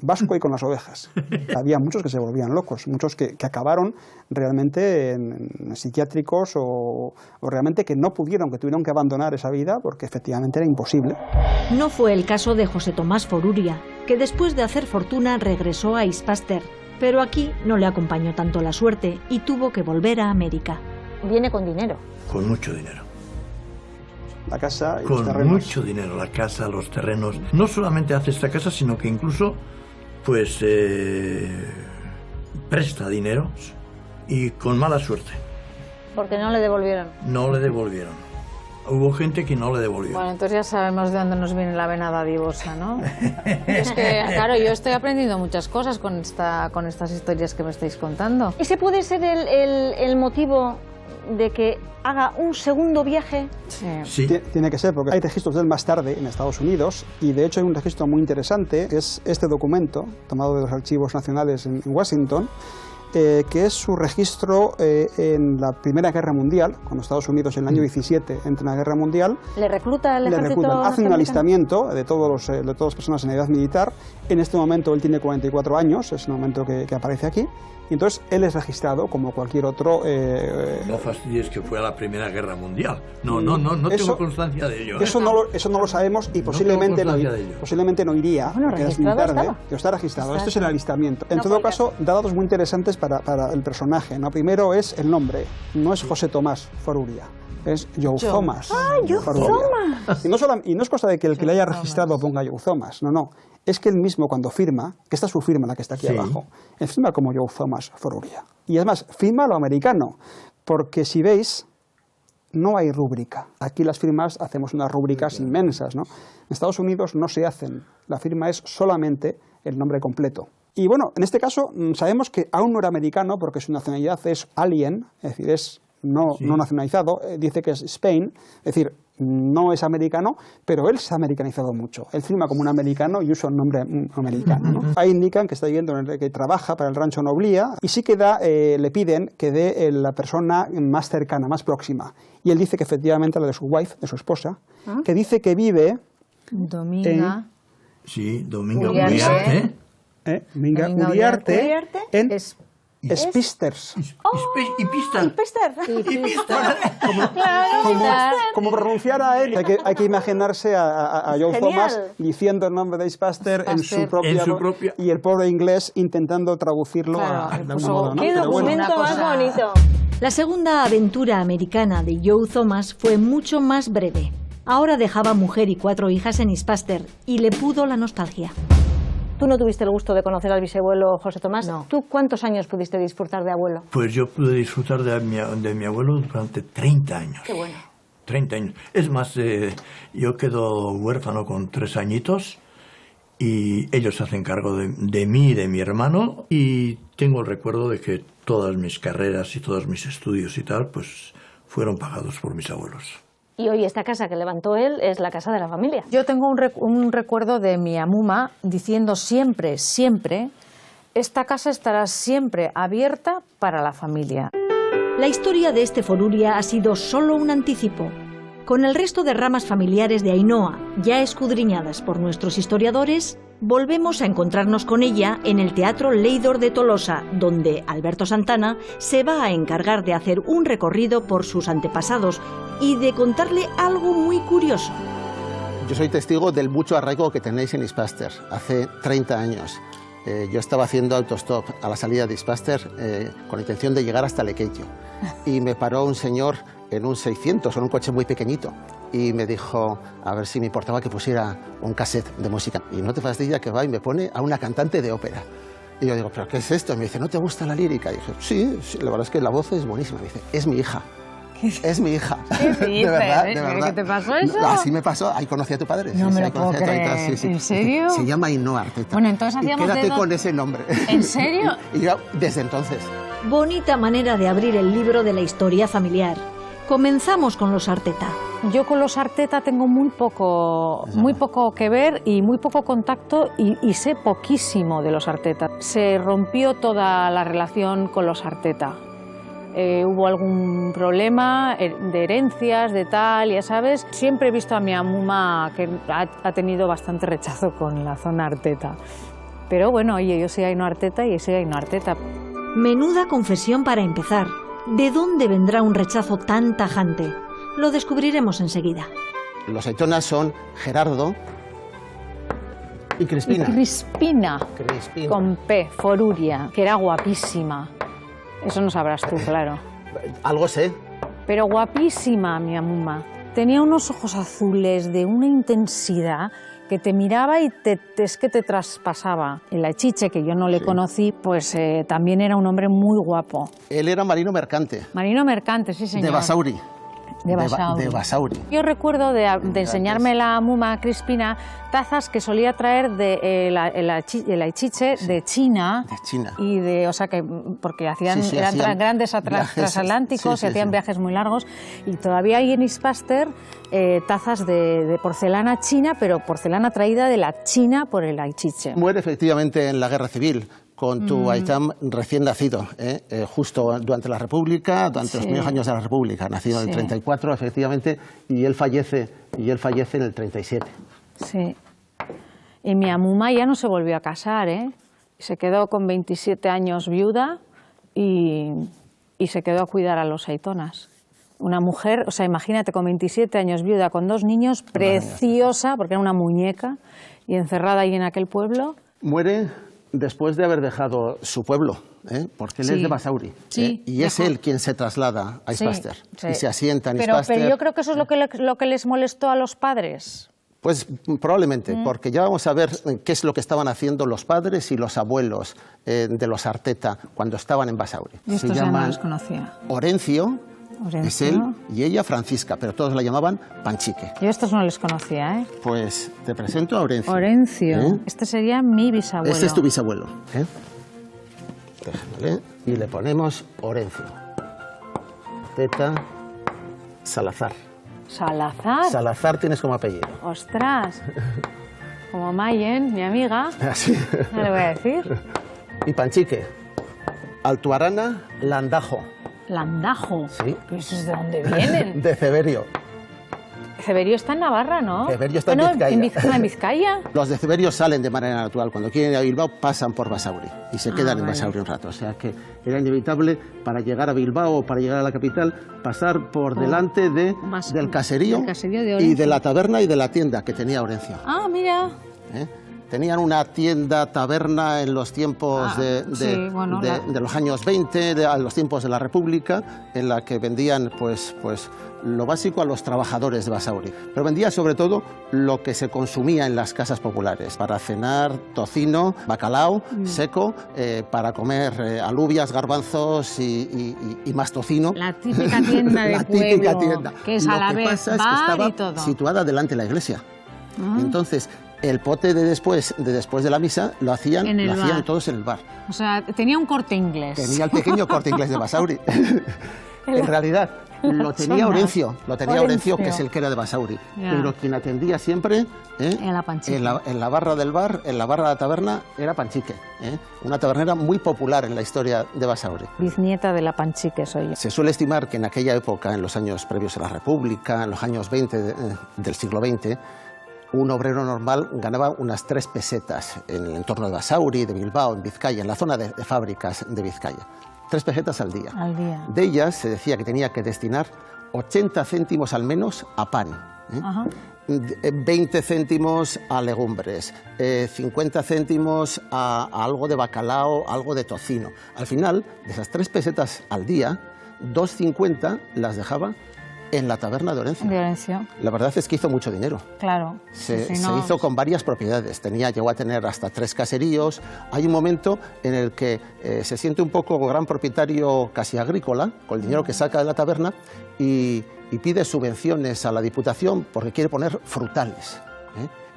Vasco y con las ovejas. Había muchos que se volvían locos, muchos que acabaron realmente en psiquiátricos o realmente que no pudieron, que tuvieron que abandonar esa vida porque efectivamente era imposible. No fue el caso de José Tomás Foruria, que después de hacer fortuna regresó a Ispaster, pero aquí no le acompañó tanto la suerte y tuvo que volver a América. Viene con dinero. Con mucho dinero. La casa y los Con terrenos. mucho dinero, la casa, los terrenos. No solamente hace esta casa, sino que incluso pues presta dinero y con mala suerte. Porque no le devolvieron. No le devolvieron. Hubo gente que no le devolvió. Bueno, entonces ya sabemos de dónde nos viene la vena dadivosa, ¿no? Es que, claro, yo estoy aprendiendo muchas cosas con estas historias que me estáis contando. ¿Ese puede ser el motivo de que haga un segundo viaje? Sí. Tiene que ser, porque hay registros de él más tarde en Estados Unidos y de hecho hay un registro muy interesante, que es este documento tomado de los archivos nacionales en Washington, que es su registro en la Primera Guerra Mundial, cuando Estados Unidos en el año 17 entra en la Guerra Mundial. ¿Le recluta el ejército Hace un norteamericano? alistamiento de todas las personas en edad militar. En este momento él tiene 44 años, es el momento que aparece aquí. Y entonces él es registrado como cualquier otro... No fastidies que fue a la Primera Guerra Mundial. No Eso- tengo constancia de ello. Eso no lo sabemos y posiblemente no iría. Bueno, porque es registrado muy tarde. estaba. Pero está registrado. Esto es el alistamiento. En No todo puede caso, da datos muy interesantes para el personaje, ¿no? Primero es el nombre. No es José Tomás Foruria. Es Joe Thomas. Joe Foruria. Thomas. Y no es cosa de que el que le haya registrado ponga Joe Thomas. No. Es que él mismo cuando firma, que esta es su firma la que está aquí abajo, él firma como Joe Thomas Foruria. Y además, firma lo americano. Porque si veis, no hay rúbrica. Aquí las firmas hacemos unas rúbricas inmensas, ¿no? En Estados Unidos no se hacen. La firma es solamente el nombre completo. Y bueno, en este caso sabemos que aún no era americano porque su nacionalidad es alien, es decir, es no nacionalizado. Dice que es Spain, es decir, no es americano, pero él se ha americanizado mucho. Él firma como un americano y usa un nombre americano, ¿no? Ahí indican que está viviendo que trabaja para el rancho Noblía y sí que le piden que dé la persona más cercana, más próxima. Y él dice que efectivamente la de su wife, de su esposa, que dice que vive Dominga. Dominga Uriarte. Dominga Dominga Uriarte Uriarte. en Spisters. Y Pista. Como pronunciara a él, hay que imaginarse a Joe Genial. Thomas diciendo el nombre de Ispaster en su propia y el pobre inglés intentando traducirlo a algún modo, ¿no? ¡Qué Pero bueno. documento más bonito! La segunda aventura americana de Joe Thomas fue mucho más breve. Ahora dejaba mujer y 4 hijas en Ispaster y le pudo la nostalgia. ¿Tú no tuviste el gusto de conocer al bisabuelo José Tomás? No. ¿Tú cuántos años pudiste disfrutar de abuelo? Pues yo pude disfrutar de mi abuelo durante 30 años. Qué bueno. 30 años. Es más, yo quedo huérfano con 3 añitos y ellos se hacen cargo de mí y de mi hermano y tengo el recuerdo de que todas mis carreras y todos mis estudios y tal, pues fueron pagados por mis abuelos. Y hoy esta casa que levantó él es la casa de la familia. Yo tengo un recuerdo de mi amuma diciendo siempre, esta casa estará siempre abierta para la familia. La historia de este Foruria ha sido solo un anticipo. Con el resto de ramas familiares de Ainhoa, ya escudriñadas por nuestros historiadores, volvemos a encontrarnos con ella en el Teatro Leidor de Tolosa, donde Alberto Santana se va a encargar de hacer un recorrido por sus antepasados y de contarle algo muy curioso. Yo soy testigo del mucho arraigo que tenéis en Ispaster, hace 30 años. yo estaba haciendo autostop a la salida de Ispaster con la intención de llegar hasta Lequeitio. Y me paró un señor en un 600, en un coche muy pequeñito, y me dijo a ver si me importaba que pusiera un cassette de música. Y no te fastidia que va y me pone a una cantante de ópera. Y yo digo, ¿pero qué es esto? Y me dice, ¿no te gusta la lírica? Y dije, sí, la verdad es que la voz es buenísima. Me dice, es mi hija. Es mi hija. ¿Qué dices? De verdad. ¿Qué te pasó eso? Así me pasó. Ahí conocí a tu padre. No me lo ahí puedo conocí a tu creer. Aitana, sí. ¿En serio? Se llama Ainhoa Arteta. Bueno, entonces hacíamos Quédate dedos. con ese nombre. ¿En serio? Y yo, desde entonces. Bonita manera de abrir el libro de la historia familiar. Comenzamos con los Arteta. Yo con los Arteta tengo muy poco que ver y muy poco contacto y sé poquísimo de los Arteta. Se rompió toda la relación con los Arteta. Hubo algún problema de herencias, de tal, ya sabes. Siempre he visto a mi amuma que ha tenido bastante rechazo con la zona Arteta. Pero bueno, oye, yo soy Ainhoa Arteta y soy Ainhoa Arteta. Menuda confesión para empezar. ¿De dónde vendrá un rechazo tan tajante? Lo descubriremos enseguida. Los Aitonas son Gerardo y Crispina. Crispina. Con P, Foruria, que era guapísima. Eso no sabrás tú, claro. Algo sé. Pero guapísima, mi amuma. Tenía unos ojos azules de una intensidad que te miraba y es que te traspasaba. El Aichiche, que yo no le conocí, pues también era un hombre muy guapo. Él era marino mercante. Marino mercante, sí, señor. De Basauri. De Basauri. De Basauri. Yo recuerdo de enseñarme la muma Crispina tazas que solía traer el Aichiche de China. De China. Y o sea, que porque hacían grandes transatlánticos y hacían viajes muy largos. Y todavía hay en Ispaster tazas de porcelana china, pero porcelana traída de la China por el Aichiche. Muere efectivamente en la Guerra Civil con tu Aitam recién nacido, justo durante la República, durante los primeros años de la República, nacido en el 34, efectivamente, y él fallece en el 37. Sí. Y mi amuma ya no se volvió a casar, ¿eh? Se quedó con 27 años viuda y se quedó a cuidar a los Aitonas. Una mujer, o sea, imagínate, con 27 años viuda, con 2 niños, preciosa, porque era una muñeca, y encerrada ahí en aquel pueblo. Muere después de haber dejado su pueblo, porque él es de Basauri, y es él quien se traslada a Ispaster y se asienta en Ispaster. Pero yo creo que eso es lo que les molestó a los padres. Pues probablemente, porque ya vamos a ver qué es lo que estaban haciendo los padres y los abuelos de los Arteta cuando estaban en Basauri. Se llaman, no los conocía. Orencio, es él, y ella Francisca, pero todos la llamaban Panchique. Yo estos no les conocía, ¿eh? Pues te presento a Orencio. Orencio, este sería mi bisabuelo. Este es tu bisabuelo, Déjame, y le ponemos Orencio. Arteta Salazar. ¿Salazar? Salazar tienes como apellido. ¡Ostras! Como Mayen, mi amiga. Así. No le voy a decir. Y Panchique. Altuarana Landajo. ¿Landajo? Sí. ¿Pero esos de dónde vienen? De Ceberio. Ceberio está en Navarra, ¿no? Ceberio está en Vizcaya. ¿En Vizcaya? Los de Ceberio salen de manera natural. Cuando quieren ir a Bilbao pasan por Basauri y se quedan en Basauri un rato. O sea que era inevitable para llegar a Bilbao o para llegar a la capital pasar por delante del caserío y de la taberna y de la tienda que tenía Orencio. Ah, mira. Tenían una tienda taberna en los tiempos de los años 20, a los tiempos de la República, en la que vendían pues lo básico a los trabajadores de Basauri. Pero vendía sobre todo lo que se consumía en las casas populares, para cenar tocino, bacalao seco, para comer alubias, garbanzos y más tocino. La típica tienda de pueblo, que es a la vez bar y todo. Situada delante de la iglesia. Entonces, el pote de después de la misa lo hacían todos en el bar. O sea, tenía un Corte Inglés. Tenía el pequeño Corte Inglés de Basauri. En realidad, lo tenía Orencio, que es el que era de Basauri. Pero quien atendía siempre en la barra del bar, en la barra de la taberna, era Panchique. Una tabernera muy popular en la historia de Basauri. Bisnieta de la Panchique soy yo. Se suele estimar que en aquella época, en los años previos a la República, en los años 20 del siglo XX, un obrero normal ganaba unas 3 pesetas en el entorno de Basauri, de Bilbao, en Vizcaya, en la zona de fábricas de Vizcaya. 3 pesetas al día. Al día. De ellas se decía que tenía que destinar 80 céntimos al menos a pan. Ajá. 20 céntimos a legumbres, 50 céntimos a algo de bacalao, algo de tocino. Al final, de esas 3 pesetas al día, 2,50 las dejaba en la taberna de Orencio. La verdad es que hizo mucho dinero. Claro. Se hizo con varias propiedades. Llegó a tener hasta 3 caseríos. Hay un momento en el que se siente un poco gran propietario casi agrícola, con el dinero que saca de la taberna, y pide subvenciones a la Diputación porque quiere poner frutales.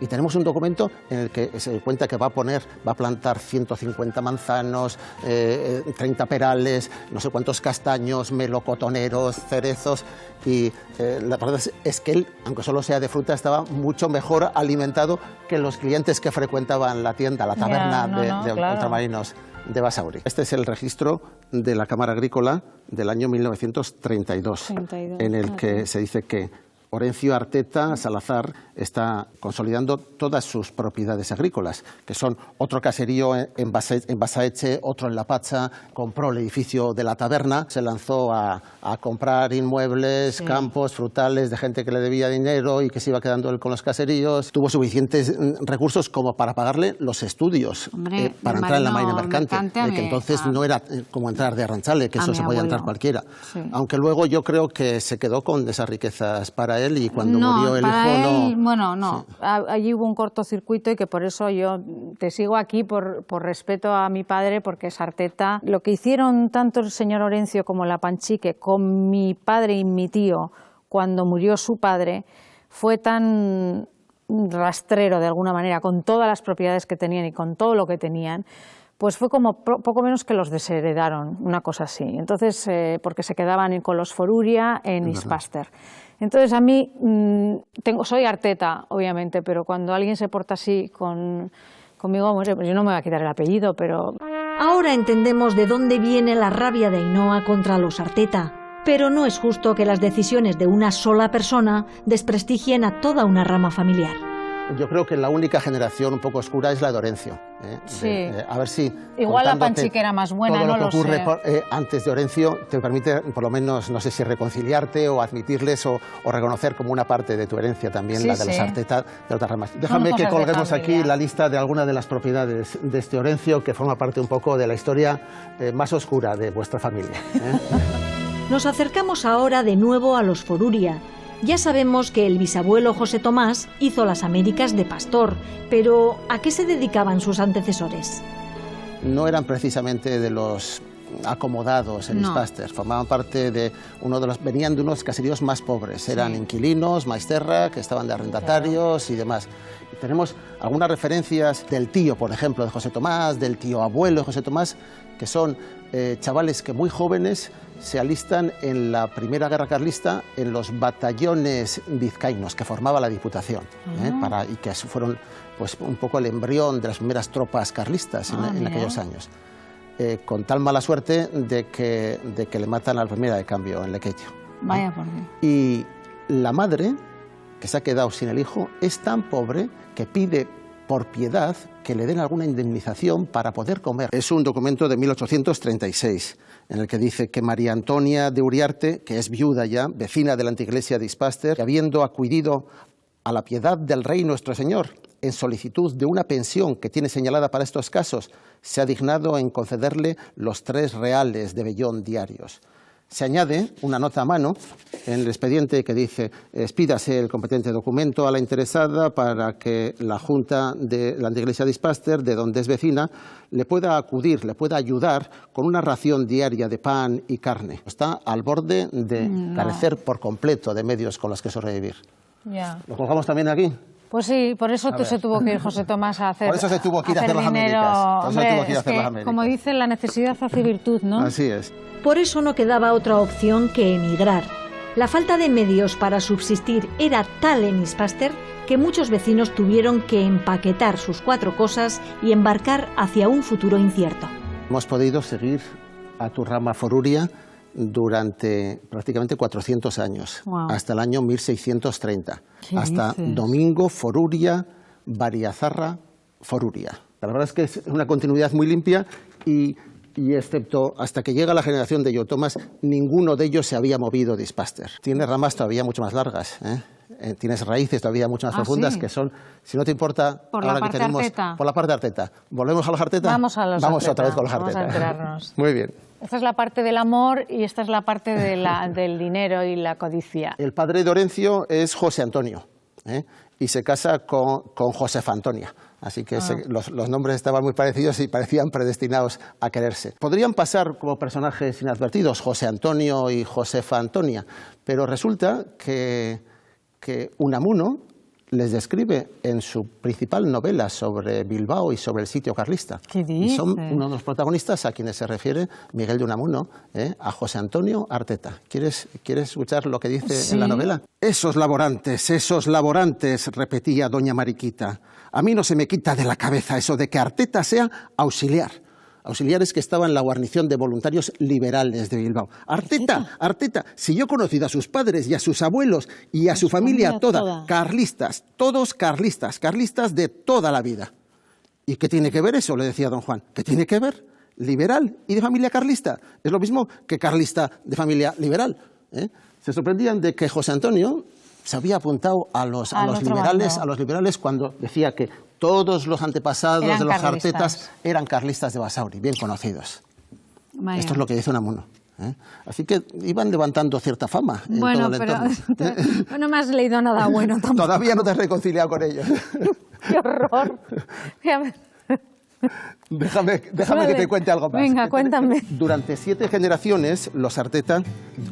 Y tenemos un documento en el que se cuenta que va a plantar 150 manzanos, 30 perales, no sé cuántos castaños, melocotoneros, cerezos, y la verdad es que él, aunque solo sea de fruta, estaba mucho mejor alimentado que los clientes que frecuentaban la tienda, la taberna de ultramarinos de Basauri. Este es el registro de la Cámara Agrícola del año 1932, en el que se dice que Orencio Arteta Salazar está consolidando todas sus propiedades agrícolas, que son otro caserío en Basaeche, otro en La Pacha, compró el edificio de la taberna, se lanzó a comprar inmuebles, campos, frutales de gente que le debía dinero y que se iba quedando él con los caseríos. Tuvo suficientes recursos como para pagarle los estudios para entrar en la marina mercante, que entonces no era como entrar de Arranchale, que eso se podía entrar cualquiera. Sí. Aunque luego yo creo que se quedó con esas riquezas para él y cuando murió el hijo no. Sí. Allí hubo un cortocircuito y que por eso yo te sigo aquí por respeto a mi padre, porque es Arteta. Lo que hicieron tanto el señor Orencio como la Panchique con mi padre y mi tío cuando murió su padre fue tan rastrero de alguna manera, con todas las propiedades que tenían y con todo lo que tenían, pues fue como poco menos que los desheredaron, una cosa así. Entonces, porque se quedaban con los Foruria en Ispaster. Entonces, a mí, soy Arteta, obviamente, pero cuando alguien se porta así conmigo, pues yo no me voy a quitar el apellido, pero... Ahora entendemos de dónde viene la rabia de Ainhoa contra los Arteta, pero no es justo que las decisiones de una sola persona desprestigien a toda una rama familiar. Yo creo que la única generación un poco oscura es la de Orencio. Sí. A ver si... Igual la Panchique era más buena, todo no lo que lo ocurre sé. Antes de Orencio te permite, por lo menos, no sé si reconciliarte o admitirles o reconocer como una parte de tu herencia también, la de los Arteta de otras ramas. Déjame que colguemos aquí la lista de algunas de las propiedades de este Orencio, que forma parte un poco de la historia más oscura de vuestra familia. Nos acercamos ahora de nuevo a los Foruria. Ya sabemos que el bisabuelo José Tomás hizo las Américas de pastor, pero ¿a qué se dedicaban sus antecesores? No eran precisamente de los acomodados en Ispaster, formaban parte de venían de unos caseríos más pobres, eran inquilinos, maesterra, que estaban de arrendatarios y demás. Y tenemos algunas referencias del tío, por ejemplo, de José Tomás, del tío abuelo de José Tomás, que son chavales que muy jóvenes se alistan en la Primera Guerra Carlista en los batallones vizcaínos que formaba la Diputación, y que fueron pues, un poco el embrión de las primeras tropas carlistas en aquellos años. Con tal mala suerte de que le matan a la primera de cambio en Lequeitio. Vaya por Dios. Y la madre, que se ha quedado sin el hijo, es tan pobre que pide por piedad que le den alguna indemnización para poder comer. Es un documento de 1836 en el que dice que María Antonia de Uriarte, que es viuda ya, vecina de la anteiglesia de Ispaster, que habiendo acudido a la piedad del Rey nuestro Señor en solicitud de una pensión que tiene señalada para estos casos, se ha dignado en concederle los 3 reales de vellón diarios. Se añade una nota a mano en el expediente que dice: expídase el competente documento a la interesada para que la Junta de la Anteiglesia de Ispaster, de donde es vecina, le pueda acudir, le pueda ayudar con una ración diaria de pan y carne. Está al borde de carecer por completo de medios con los que sobrevivir. ¿Lo colgamos también aquí? Pues sí, por eso se tuvo que ir José Tomás a hacer. Por eso se tuvo que ir a hacer las Américas. Por eso tuvo que ir a hacer las Américas. Como dicen, la necesidad hace virtud, ¿no? Así es. Por eso no quedaba otra opción que emigrar. La falta de medios para subsistir era tal en Ispaster que muchos vecinos tuvieron que empaquetar sus 4 cosas y embarcar hacia un futuro incierto. Hemos podido seguir a tu rama Foruria durante prácticamente 400 años, hasta el año 1630, hasta Domingo Foruria Bariazarra Foruria. La verdad es que es una continuidad muy limpia y y excepto hasta que llega la generación de Yotomas, ninguno de ellos se había movido de Ispaster. Tiene ramas todavía mucho más largas, tienes raíces todavía mucho más profundas, ¿sí? Que son, si no te importa, por ahora la parte que tenemos Arteta. Por la parte Arteta. ¿Volvemos a los Arteta? Vamos a los Vamos Arteta. otra vez con los Vamos Arteta. a enterarnos. Muy bien. Esta es la parte del amor y esta es la parte del dinero y la codicia. El padre de Orencio es José Antonio, y se casa con Josefa Antonia. Así que los nombres estaban muy parecidos y parecían predestinados a quererse. Podrían pasar como personajes inadvertidos, José Antonio y Josefa Antonia, pero resulta que Unamuno les describe en su principal novela sobre Bilbao y sobre el sitio carlista. ¿Qué dice? Y son uno de los protagonistas a quienes se refiere Miguel de Unamuno, a José Antonio Arteta. ¿Quieres escuchar lo que dice en la novela? Esos laborantes, repetía doña Mariquita. A mí no se me quita de la cabeza eso de que Arteta sea auxiliar. Auxiliares que estaban en la guarnición de voluntarios liberales de Bilbao. Arteta, si yo he conocido a sus padres y a sus abuelos y a su familia toda, carlistas, todos carlistas de toda la vida. ¿Y qué tiene que ver eso?, le decía don Juan. ¿Qué tiene que ver? Liberal y de familia carlista. Es lo mismo que carlista de familia liberal. Se sorprendían de que José Antonio se había apuntado a los liberales cuando decía que todos los antepasados de los Artetas eran carlistas de Basauri, bien conocidos. Vaya. Esto es lo que dice Unamuno. Así que iban levantando cierta fama en todo el entorno. No me has leído nada bueno tampoco. Todavía no te has reconciliado con ellos. ¡Qué horror! Déjame que te cuente algo más. Venga, cuéntame. Durante 7 generaciones, los Arteta,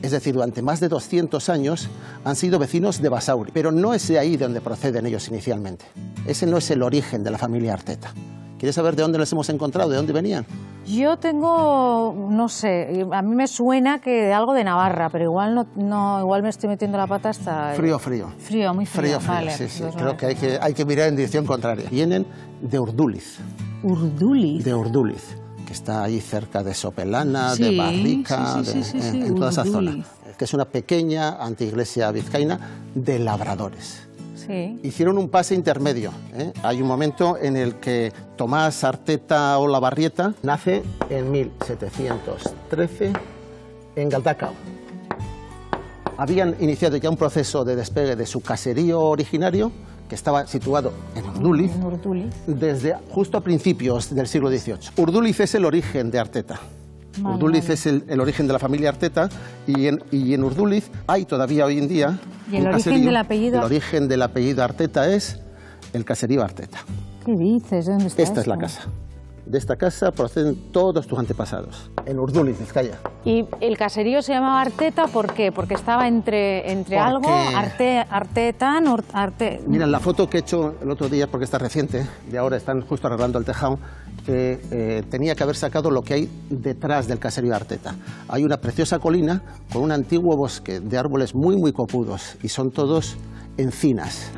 es decir, durante más de 200 años, han sido vecinos de Basauri. Pero no es de ahí de donde proceden ellos inicialmente. Ese no es el origen de la familia Arteta. ¿Quieres saber de dónde les hemos encontrado, de dónde venían? Yo tengo, no sé, a mí me suena que de algo de Navarra, pero igual igual me estoy metiendo la pata hasta... Frío. Frío, muy frío. Vale, sí. Creo que hay que mirar en dirección contraria. Vienen de Urduliz. De Urduliz, que está ahí cerca de Sopelana, de Barrica, en toda esa zona. Que es una pequeña anteiglesia vizcaína de labradores. Sí. Hicieron un pase intermedio. Hay un momento en el que Tomás Arteta Olavarrieta nace en 1713 en Galdacao. Habían iniciado ya un proceso de despegue de su caserío originario, que estaba situado en Urduliz, desde justo a principios del siglo XVIII. Urduliz es el origen de Arteta. Urduliz es el origen de la familia Arteta y en Urduliz hay todavía hoy en día... ¿Y el origen del apellido? El origen del apellido Arteta es el caserío Arteta. ¿Qué dices? ¿Dónde está Esta es la casa. De esta casa proceden todos tus antepasados, en Urduliz, Vizcaya. ¿Y el caserío se llamaba Arteta por qué? Porque estaba entre algo, Artetan, Mira, la foto que he hecho el otro día, porque está reciente, y ahora están justo arreglando el tejado, que tenía que haber sacado lo que hay detrás del caserío Arteta. Hay una preciosa colina con un antiguo bosque de árboles muy, muy copudos, y son todos encinas.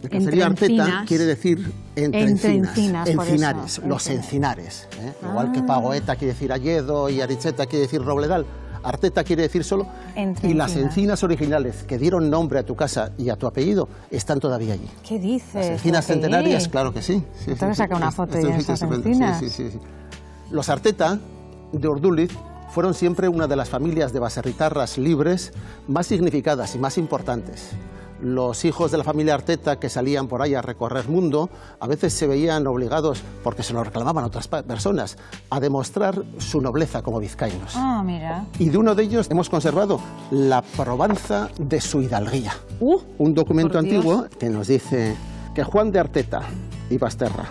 El caserío Arteta quiere decir entre encinares, los encinares. Igual que Pagoeta quiere decir Alledo y Aricheta quiere decir Robledal, Arteta quiere decir solo... Y las encinas originales que dieron nombre a tu casa y a tu apellido están todavía allí. ¿Qué dices? Las encinas centenarias, claro que sí. Entonces saca una foto de esas encinas. Sí. Los Arteta de Urduliz fueron siempre una de las familias de baserritarras libres más significadas y más importantes. Los hijos de la familia Arteta que salían por ahí a recorrer mundo a veces se veían obligados, porque se lo reclamaban otras personas, a demostrar su nobleza como vizcaínos. Mira. Y de uno de ellos hemos conservado la probanza de su hidalguía. Un documento antiguo que nos dice que Juan de Arteta y Basterra,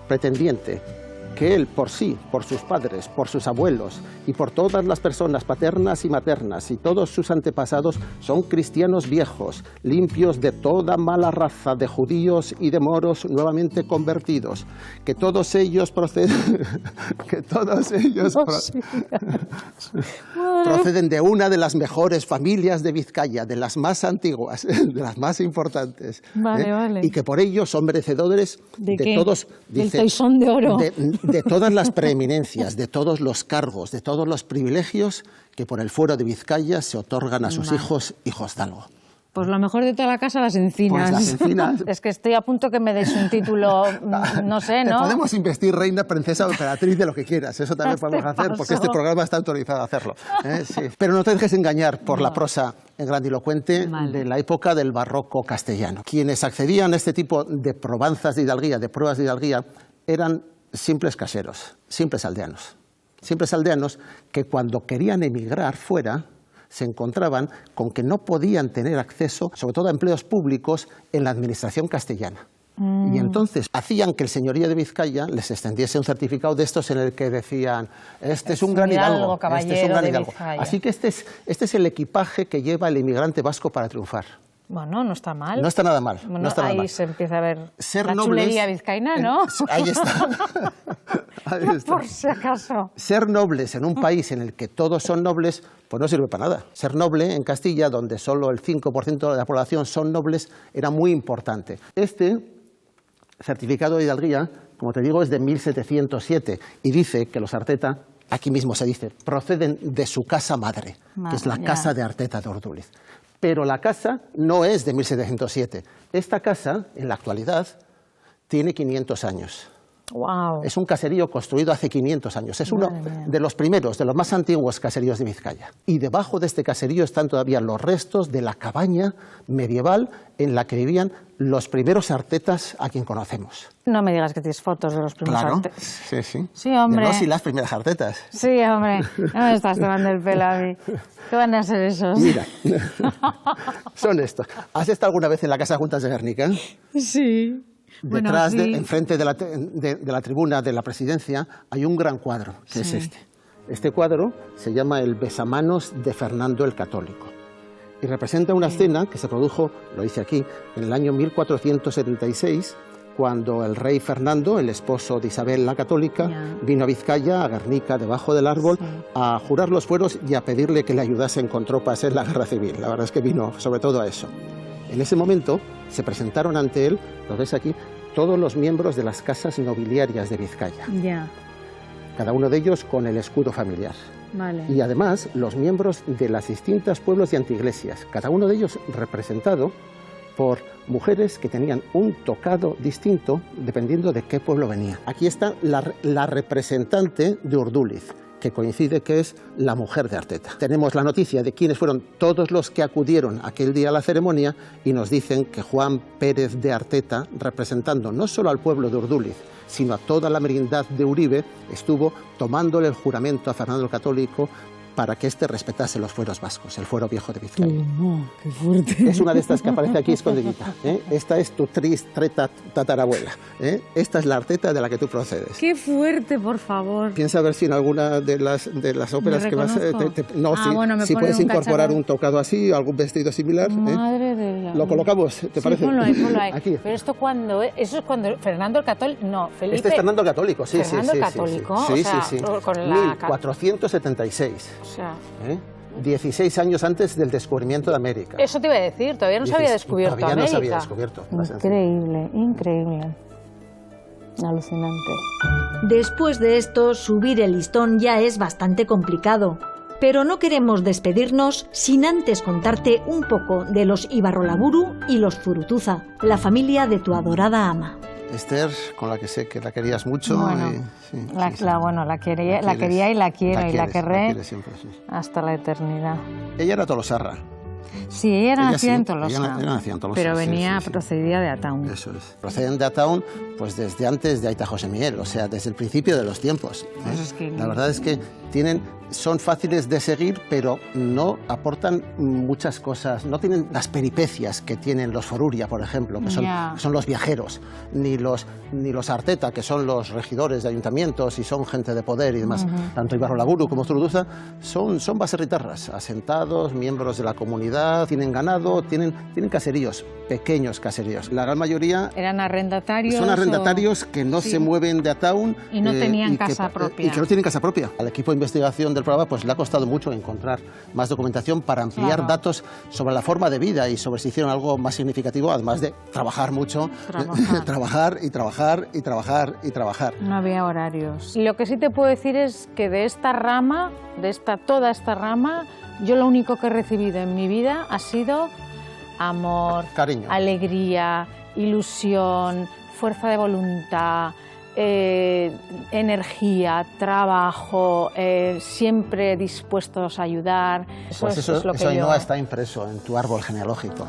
pretendiente, que él por sí, por sus padres, por sus abuelos y por todas las personas paternas y maternas y todos sus antepasados son cristianos viejos, limpios de toda mala raza de judíos y de moros nuevamente convertidos, que todos ellos proceden de una de las mejores familias de Vizcaya, de las más antiguas, de las más importantes, vale. Y que por ello son merecedores de todos, dice, del toisón de oro. De todas las preeminencias, de todos los cargos, de todos los privilegios que por el fuero de Vizcaya se otorgan a sus hijos hidalgo. Pues lo mejor de toda la casa, las encinas. Pues las encinas. Es que estoy a punto que me des un título, no sé, ¿no? Te podemos investir reina, princesa o emperatriz de lo que quieras. Eso también podemos hacer, porque este programa está autorizado a hacerlo. Sí. Pero no te dejes engañar por la prosa grandilocuente de la época del barroco castellano. Quienes accedían a este tipo de probanzas de hidalguía, de pruebas de hidalguía, eran simples caseros, simples aldeanos. Simples aldeanos que cuando querían emigrar fuera se encontraban con que no podían tener acceso, sobre todo a empleos públicos, en la administración castellana. Y entonces hacían que el señorío de Vizcaya les extendiese un certificado de estos en el que decían: este es un gran hidalgo, este es un gran hidalgo. Así que este es el equipaje que lleva el inmigrante vasco para triunfar. Bueno, no está mal. No está nada mal. Bueno, no está nada ahí mal. se empieza a ver la nobles, chulería vizcaína, ¿no? Ahí está. Ahí está. Por si acaso. Ser nobles en un país en el que todos son nobles, pues no sirve para nada. Ser noble en Castilla, donde solo el 5% de la población son nobles, era muy importante. Este certificado de hidalguía, como te digo, es de 1707 y dice que los Arteta, aquí mismo se dice, proceden de su casa madre, que es la casa de Arteta de Urduliz. Pero la casa no es de 1707. Esta casa, en la actualidad, tiene 500 años. Wow. Es un caserío construido hace 500 años. Es uno de los primeros, de los más antiguos caseríos de Vizcaya. Y debajo de este caserío están todavía los restos de la cabaña medieval en la que vivían los primeros artetas a quien conocemos. No me digas que tienes fotos de los primeros artetas. Sí, sí. Sí, hombre. De los y las primeras artetas. Sí, hombre. No me estás tomando el pelo a mí. ¿Qué van a ser esos? Mira, son estos. ¿Has estado alguna vez en la Casa Juntas de Guernica? Sí. Detrás, bueno, sí. enfrente de la tribuna de la presidencia, hay un gran cuadro, que es este. Este cuadro se llama El besamanos de Fernando el Católico y representa una escena que se produjo, lo dice aquí, en el año 1476, cuando el rey Fernando, el esposo de Isabel la Católica, vino a Vizcaya, a Guernica, debajo del árbol, a jurar los fueros y a pedirle que le ayudasen con tropas en la guerra civil. La verdad es que vino sobre todo a eso. En ese momento se presentaron ante él, lo ves aquí, todos los miembros de las casas nobiliarias de Vizcaya. Ya. Cada uno de ellos con el escudo familiar. Vale. Y además los miembros de las distintas pueblos y anteiglesias, cada uno de ellos representado por mujeres que tenían un tocado distinto dependiendo de qué pueblo venía. Aquí está la representante de Urduliz, que coincide que es la mujer de Arteta. Tenemos la noticia de quiénes fueron todos los que acudieron aquel día a la ceremonia y nos dicen que Juan Pérez de Arteta, representando no solo al pueblo de Urduliz, sino a toda la merindad de Uribe, estuvo tomándole el juramento a Fernando el Católico para que éste respetase los fueros vascos, el fuero viejo de Vizcaya. ¡Qué fuerte! Es una de estas que aparece aquí escondidita. Esta es tu tatarabuela. Esta es la Arteta de la que tú procedes. ¡Qué fuerte, por favor! Piensa a ver si en alguna de las óperas que vas... bueno, si puedes incorporar cacharro. un tocado así, algún vestido similar. Madre de Dios. ¿Lo colocamos? ¿Te parece? Ponlo ahí. Aquí. Pero esto cuando... Eso es cuando Fernando el Católico... No, Felipe... Este es Fernando el Católico, sí. Fernando el Católico, Sí. o sea, Sí. con la... 1476. O sea... 16 años antes del descubrimiento de América. Eso te iba a decir, todavía no se había descubierto Todavía América. no se había descubierto. Increíble. Alucinante. Después de esto, subir el listón ya es bastante complicado. Pero no queremos despedirnos sin antes contarte un poco de los Ibarrolaburu y los Zurutuza, la familia de tu adorada ama. Esther, con la que sé que la querías mucho. Bueno, la quería y la quiero y la querré siempre, sí. hasta la eternidad. Ella era tolosarra. Sí, ella era nacida en Tolosa, ella nacía en Tolosa, pero venía, sí. procedía de Ataun. Eso es. Proceden de Ataun pues desde antes de Aita José Miguel, o sea, desde el principio de los tiempos. Pues es que... La verdad es que son fáciles de seguir, pero no aportan muchas cosas, no tienen las peripecias que tienen los Foruria, por ejemplo, que son los viajeros, ni los Arteta, que son los regidores de ayuntamientos y son gente de poder y demás. Tanto Ibarrolaburu como Zurutuza son baserritarras, asentados, miembros de la comunidad, tienen ganado, tienen caseríos, pequeños caseríos. La gran mayoría eran arrendatarios. Son arrendatarios que no se mueven de Ataun y no tenían casa propia. Y que no tienen casa propia. Al equipo de investigación del programa pues le ha costado mucho encontrar más documentación para ampliar datos sobre la forma de vida y sobre si hicieron algo más significativo, además de trabajar mucho, trabajar. No había horarios. Lo que sí te puedo decir es que de esta rama, toda esta rama, yo lo único que he recibido en mi vida ha sido amor, cariño, alegría, ilusión, fuerza de voluntad, energía, trabajo, siempre dispuestos a ayudar. Pues eso es lo que eso yo... no está impreso en tu árbol genealógico.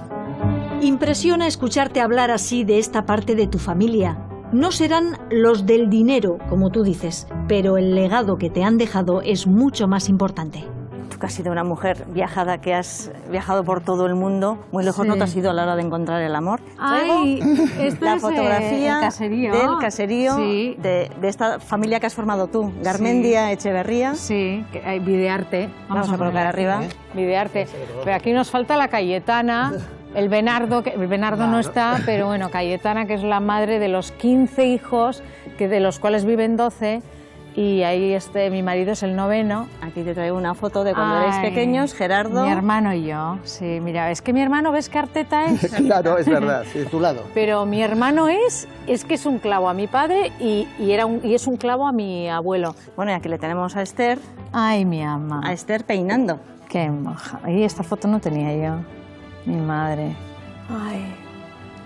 Impresiona escucharte hablar así de esta parte de tu familia. No serán los del dinero, como tú dices, pero el legado que te han dejado es mucho más importante. Tú que has sido una mujer viajada, que has viajado por todo el mundo, muy lejos no te has ido a la hora de encontrar el amor. Ay, la fotografía del caserío sí. de esta familia que has formado tú, Garmendia Echeverría. Sí, Videarte. Vamos a colocar arriba. Videarte. Pero aquí nos falta la Cayetana. El Bernardo claro. No está, pero bueno, Cayetana, que es la madre de los 15 hijos, de los cuales viven 12, y ahí mi marido es el 9º. Aquí te traigo una foto de cuando erais pequeños, Gerardo. Mi hermano y yo, sí, mira, es que mi hermano, ¿ves qué Arteta es? Claro, es verdad, sí, tu lado. Pero mi hermano es que es un clavo a mi padre y es un clavo a mi abuelo. Bueno, y aquí le tenemos a Esther. Ay, mi ama. A Esther peinando. Qué moja. Y esta foto no tenía yo. Mi madre. Ay,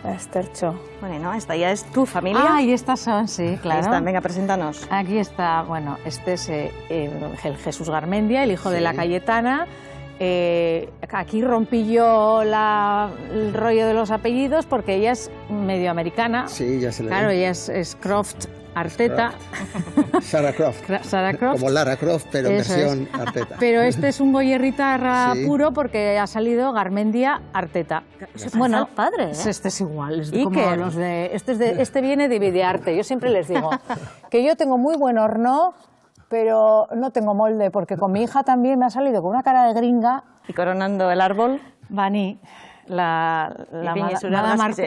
la Estercho. Bueno, ¿no? Esta ya es tu familia. Ah, y estas son, sí, claro. Ahí están, venga, preséntanos. Aquí está, bueno, este es el Jesús Garmendia, el hijo de la Cayetana. Aquí rompí yo el rollo de los apellidos porque ella es medio americana. Sí, ya se le Claro, ella es Croft Arteta. Sarah Croft. Sarah Croft. Como Lara Croft, pero en versión Arteta. Pero este es un Goyerrita puro porque ha salido Garmendia Arteta. Bueno, el padre, ¿eh? Este es igual. Es como los de, este viene de Videarte. Yo siempre les digo que yo tengo muy buen horno, pero no tengo molde, porque con mi hija también me ha salido con una cara de gringa. Y coronando el árbol, Bani. La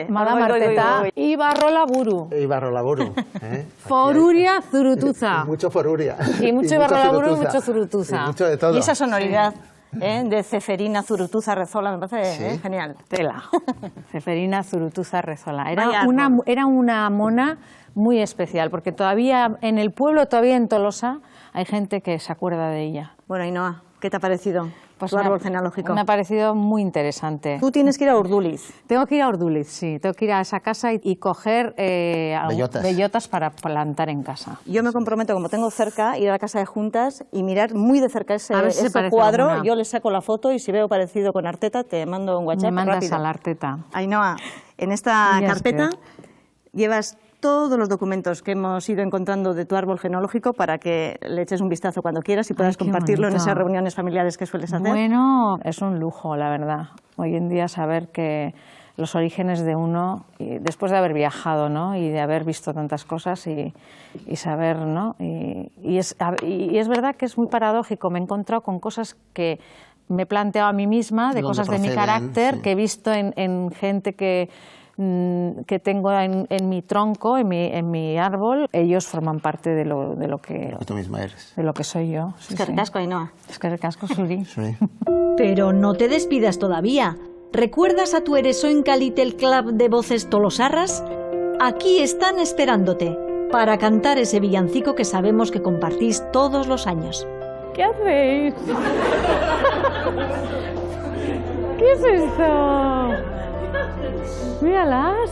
Madame Arteta y Barrolaburu. Y Barrolaburu. Foruria Zurutuza. Mucho Foruria. Y mucho Barrolaburu y mucho Zurutuza. Y mucho de todo. Y esa sonoridad de Ceferina Zurutuza Rezola me parece genial. Tela. Ceferina Zurutuza Rezola. Era una mona muy especial, porque todavía en el pueblo, todavía en Tolosa, hay gente que se acuerda de ella. Bueno, Ainhoa, ¿qué te ha parecido? Pues tu árbol genealógico. Me ha parecido muy interesante. Tú tienes que ir a Urduliz. Tengo que ir a Urduliz, sí. Tengo que ir a esa casa y coger bellotas para plantar en casa. Yo me comprometo, como tengo cerca, ir a la casa de Juntas y mirar muy de cerca ese cuadro. Alguna. Yo le saco la foto y si veo parecido con Arteta, te mando un WhatsApp. Me mandas rápido. a la Arteta. Ainhoa, en esta carpeta llevas todos los documentos que hemos ido encontrando de tu árbol genealógico para que le eches un vistazo cuando quieras y puedas compartirlo en esas reuniones familiares que sueles hacer. Bueno, es un lujo, la verdad. Hoy en día saber que los orígenes de uno, y después de haber viajado, ¿no? Y de haber visto tantas cosas y saber, ¿no? Y es verdad que es muy paradójico. Me he encontrado con cosas que me he planteado a mí misma, de cosas de mi carácter, que he visto en gente que tengo en mi tronco, en mi árbol. Ellos forman parte de lo que tú misma eres. De lo que soy yo. Es que recasco, Ainhoa. Es que recasco, Suri. Pero no te despidas todavía. ¿Recuerdas a tu Eresoinca Little Club de voces tolosarras? Aquí están esperándote para cantar ese villancico que sabemos que compartís todos los años. ¿Qué hacéis? ¿Qué es esto? Míralas.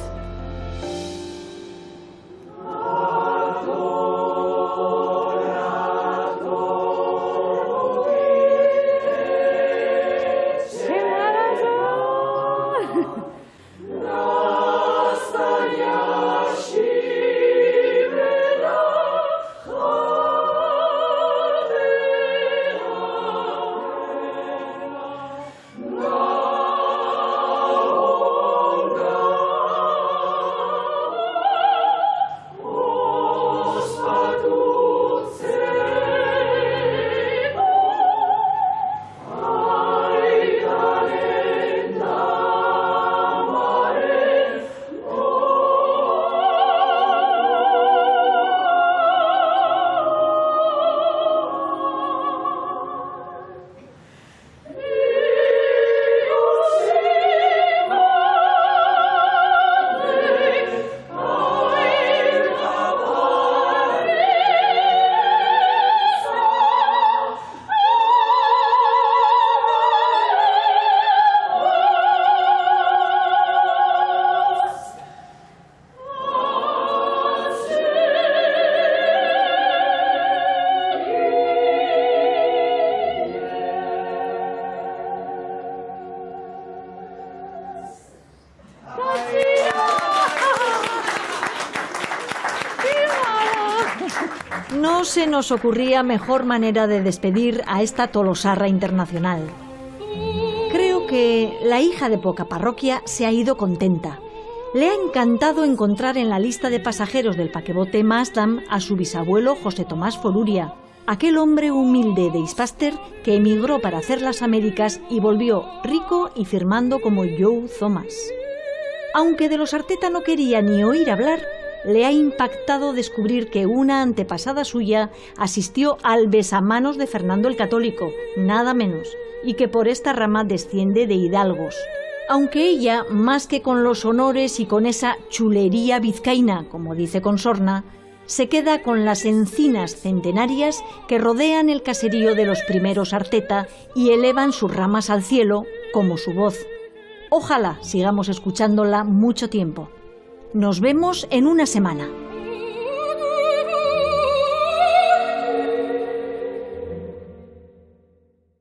No se nos ocurría mejor manera de despedir a esta tolosarra internacional. Creo que la hija de poca parroquia se ha ido contenta. Le ha encantado encontrar en la lista de pasajeros del paquebote Maasdam a su bisabuelo José Tomás Foruria, aquel hombre humilde de Ispaster que emigró para hacer las Américas y volvió rico y firmando como Joe Thomas. Aunque de los Arteta no quería ni oír hablar, le ha impactado descubrir que una antepasada suya asistió al besamanos de Fernando el Católico, nada menos, y que por esta rama desciende de hidalgos. Aunque ella, más que con los honores y con esa chulería vizcaína, como dice con sorna, se queda con las encinas centenarias que rodean el caserío de los primeros Arteta y elevan sus ramas al cielo, como su voz. Ojalá sigamos escuchándola mucho tiempo. Nos vemos en una semana.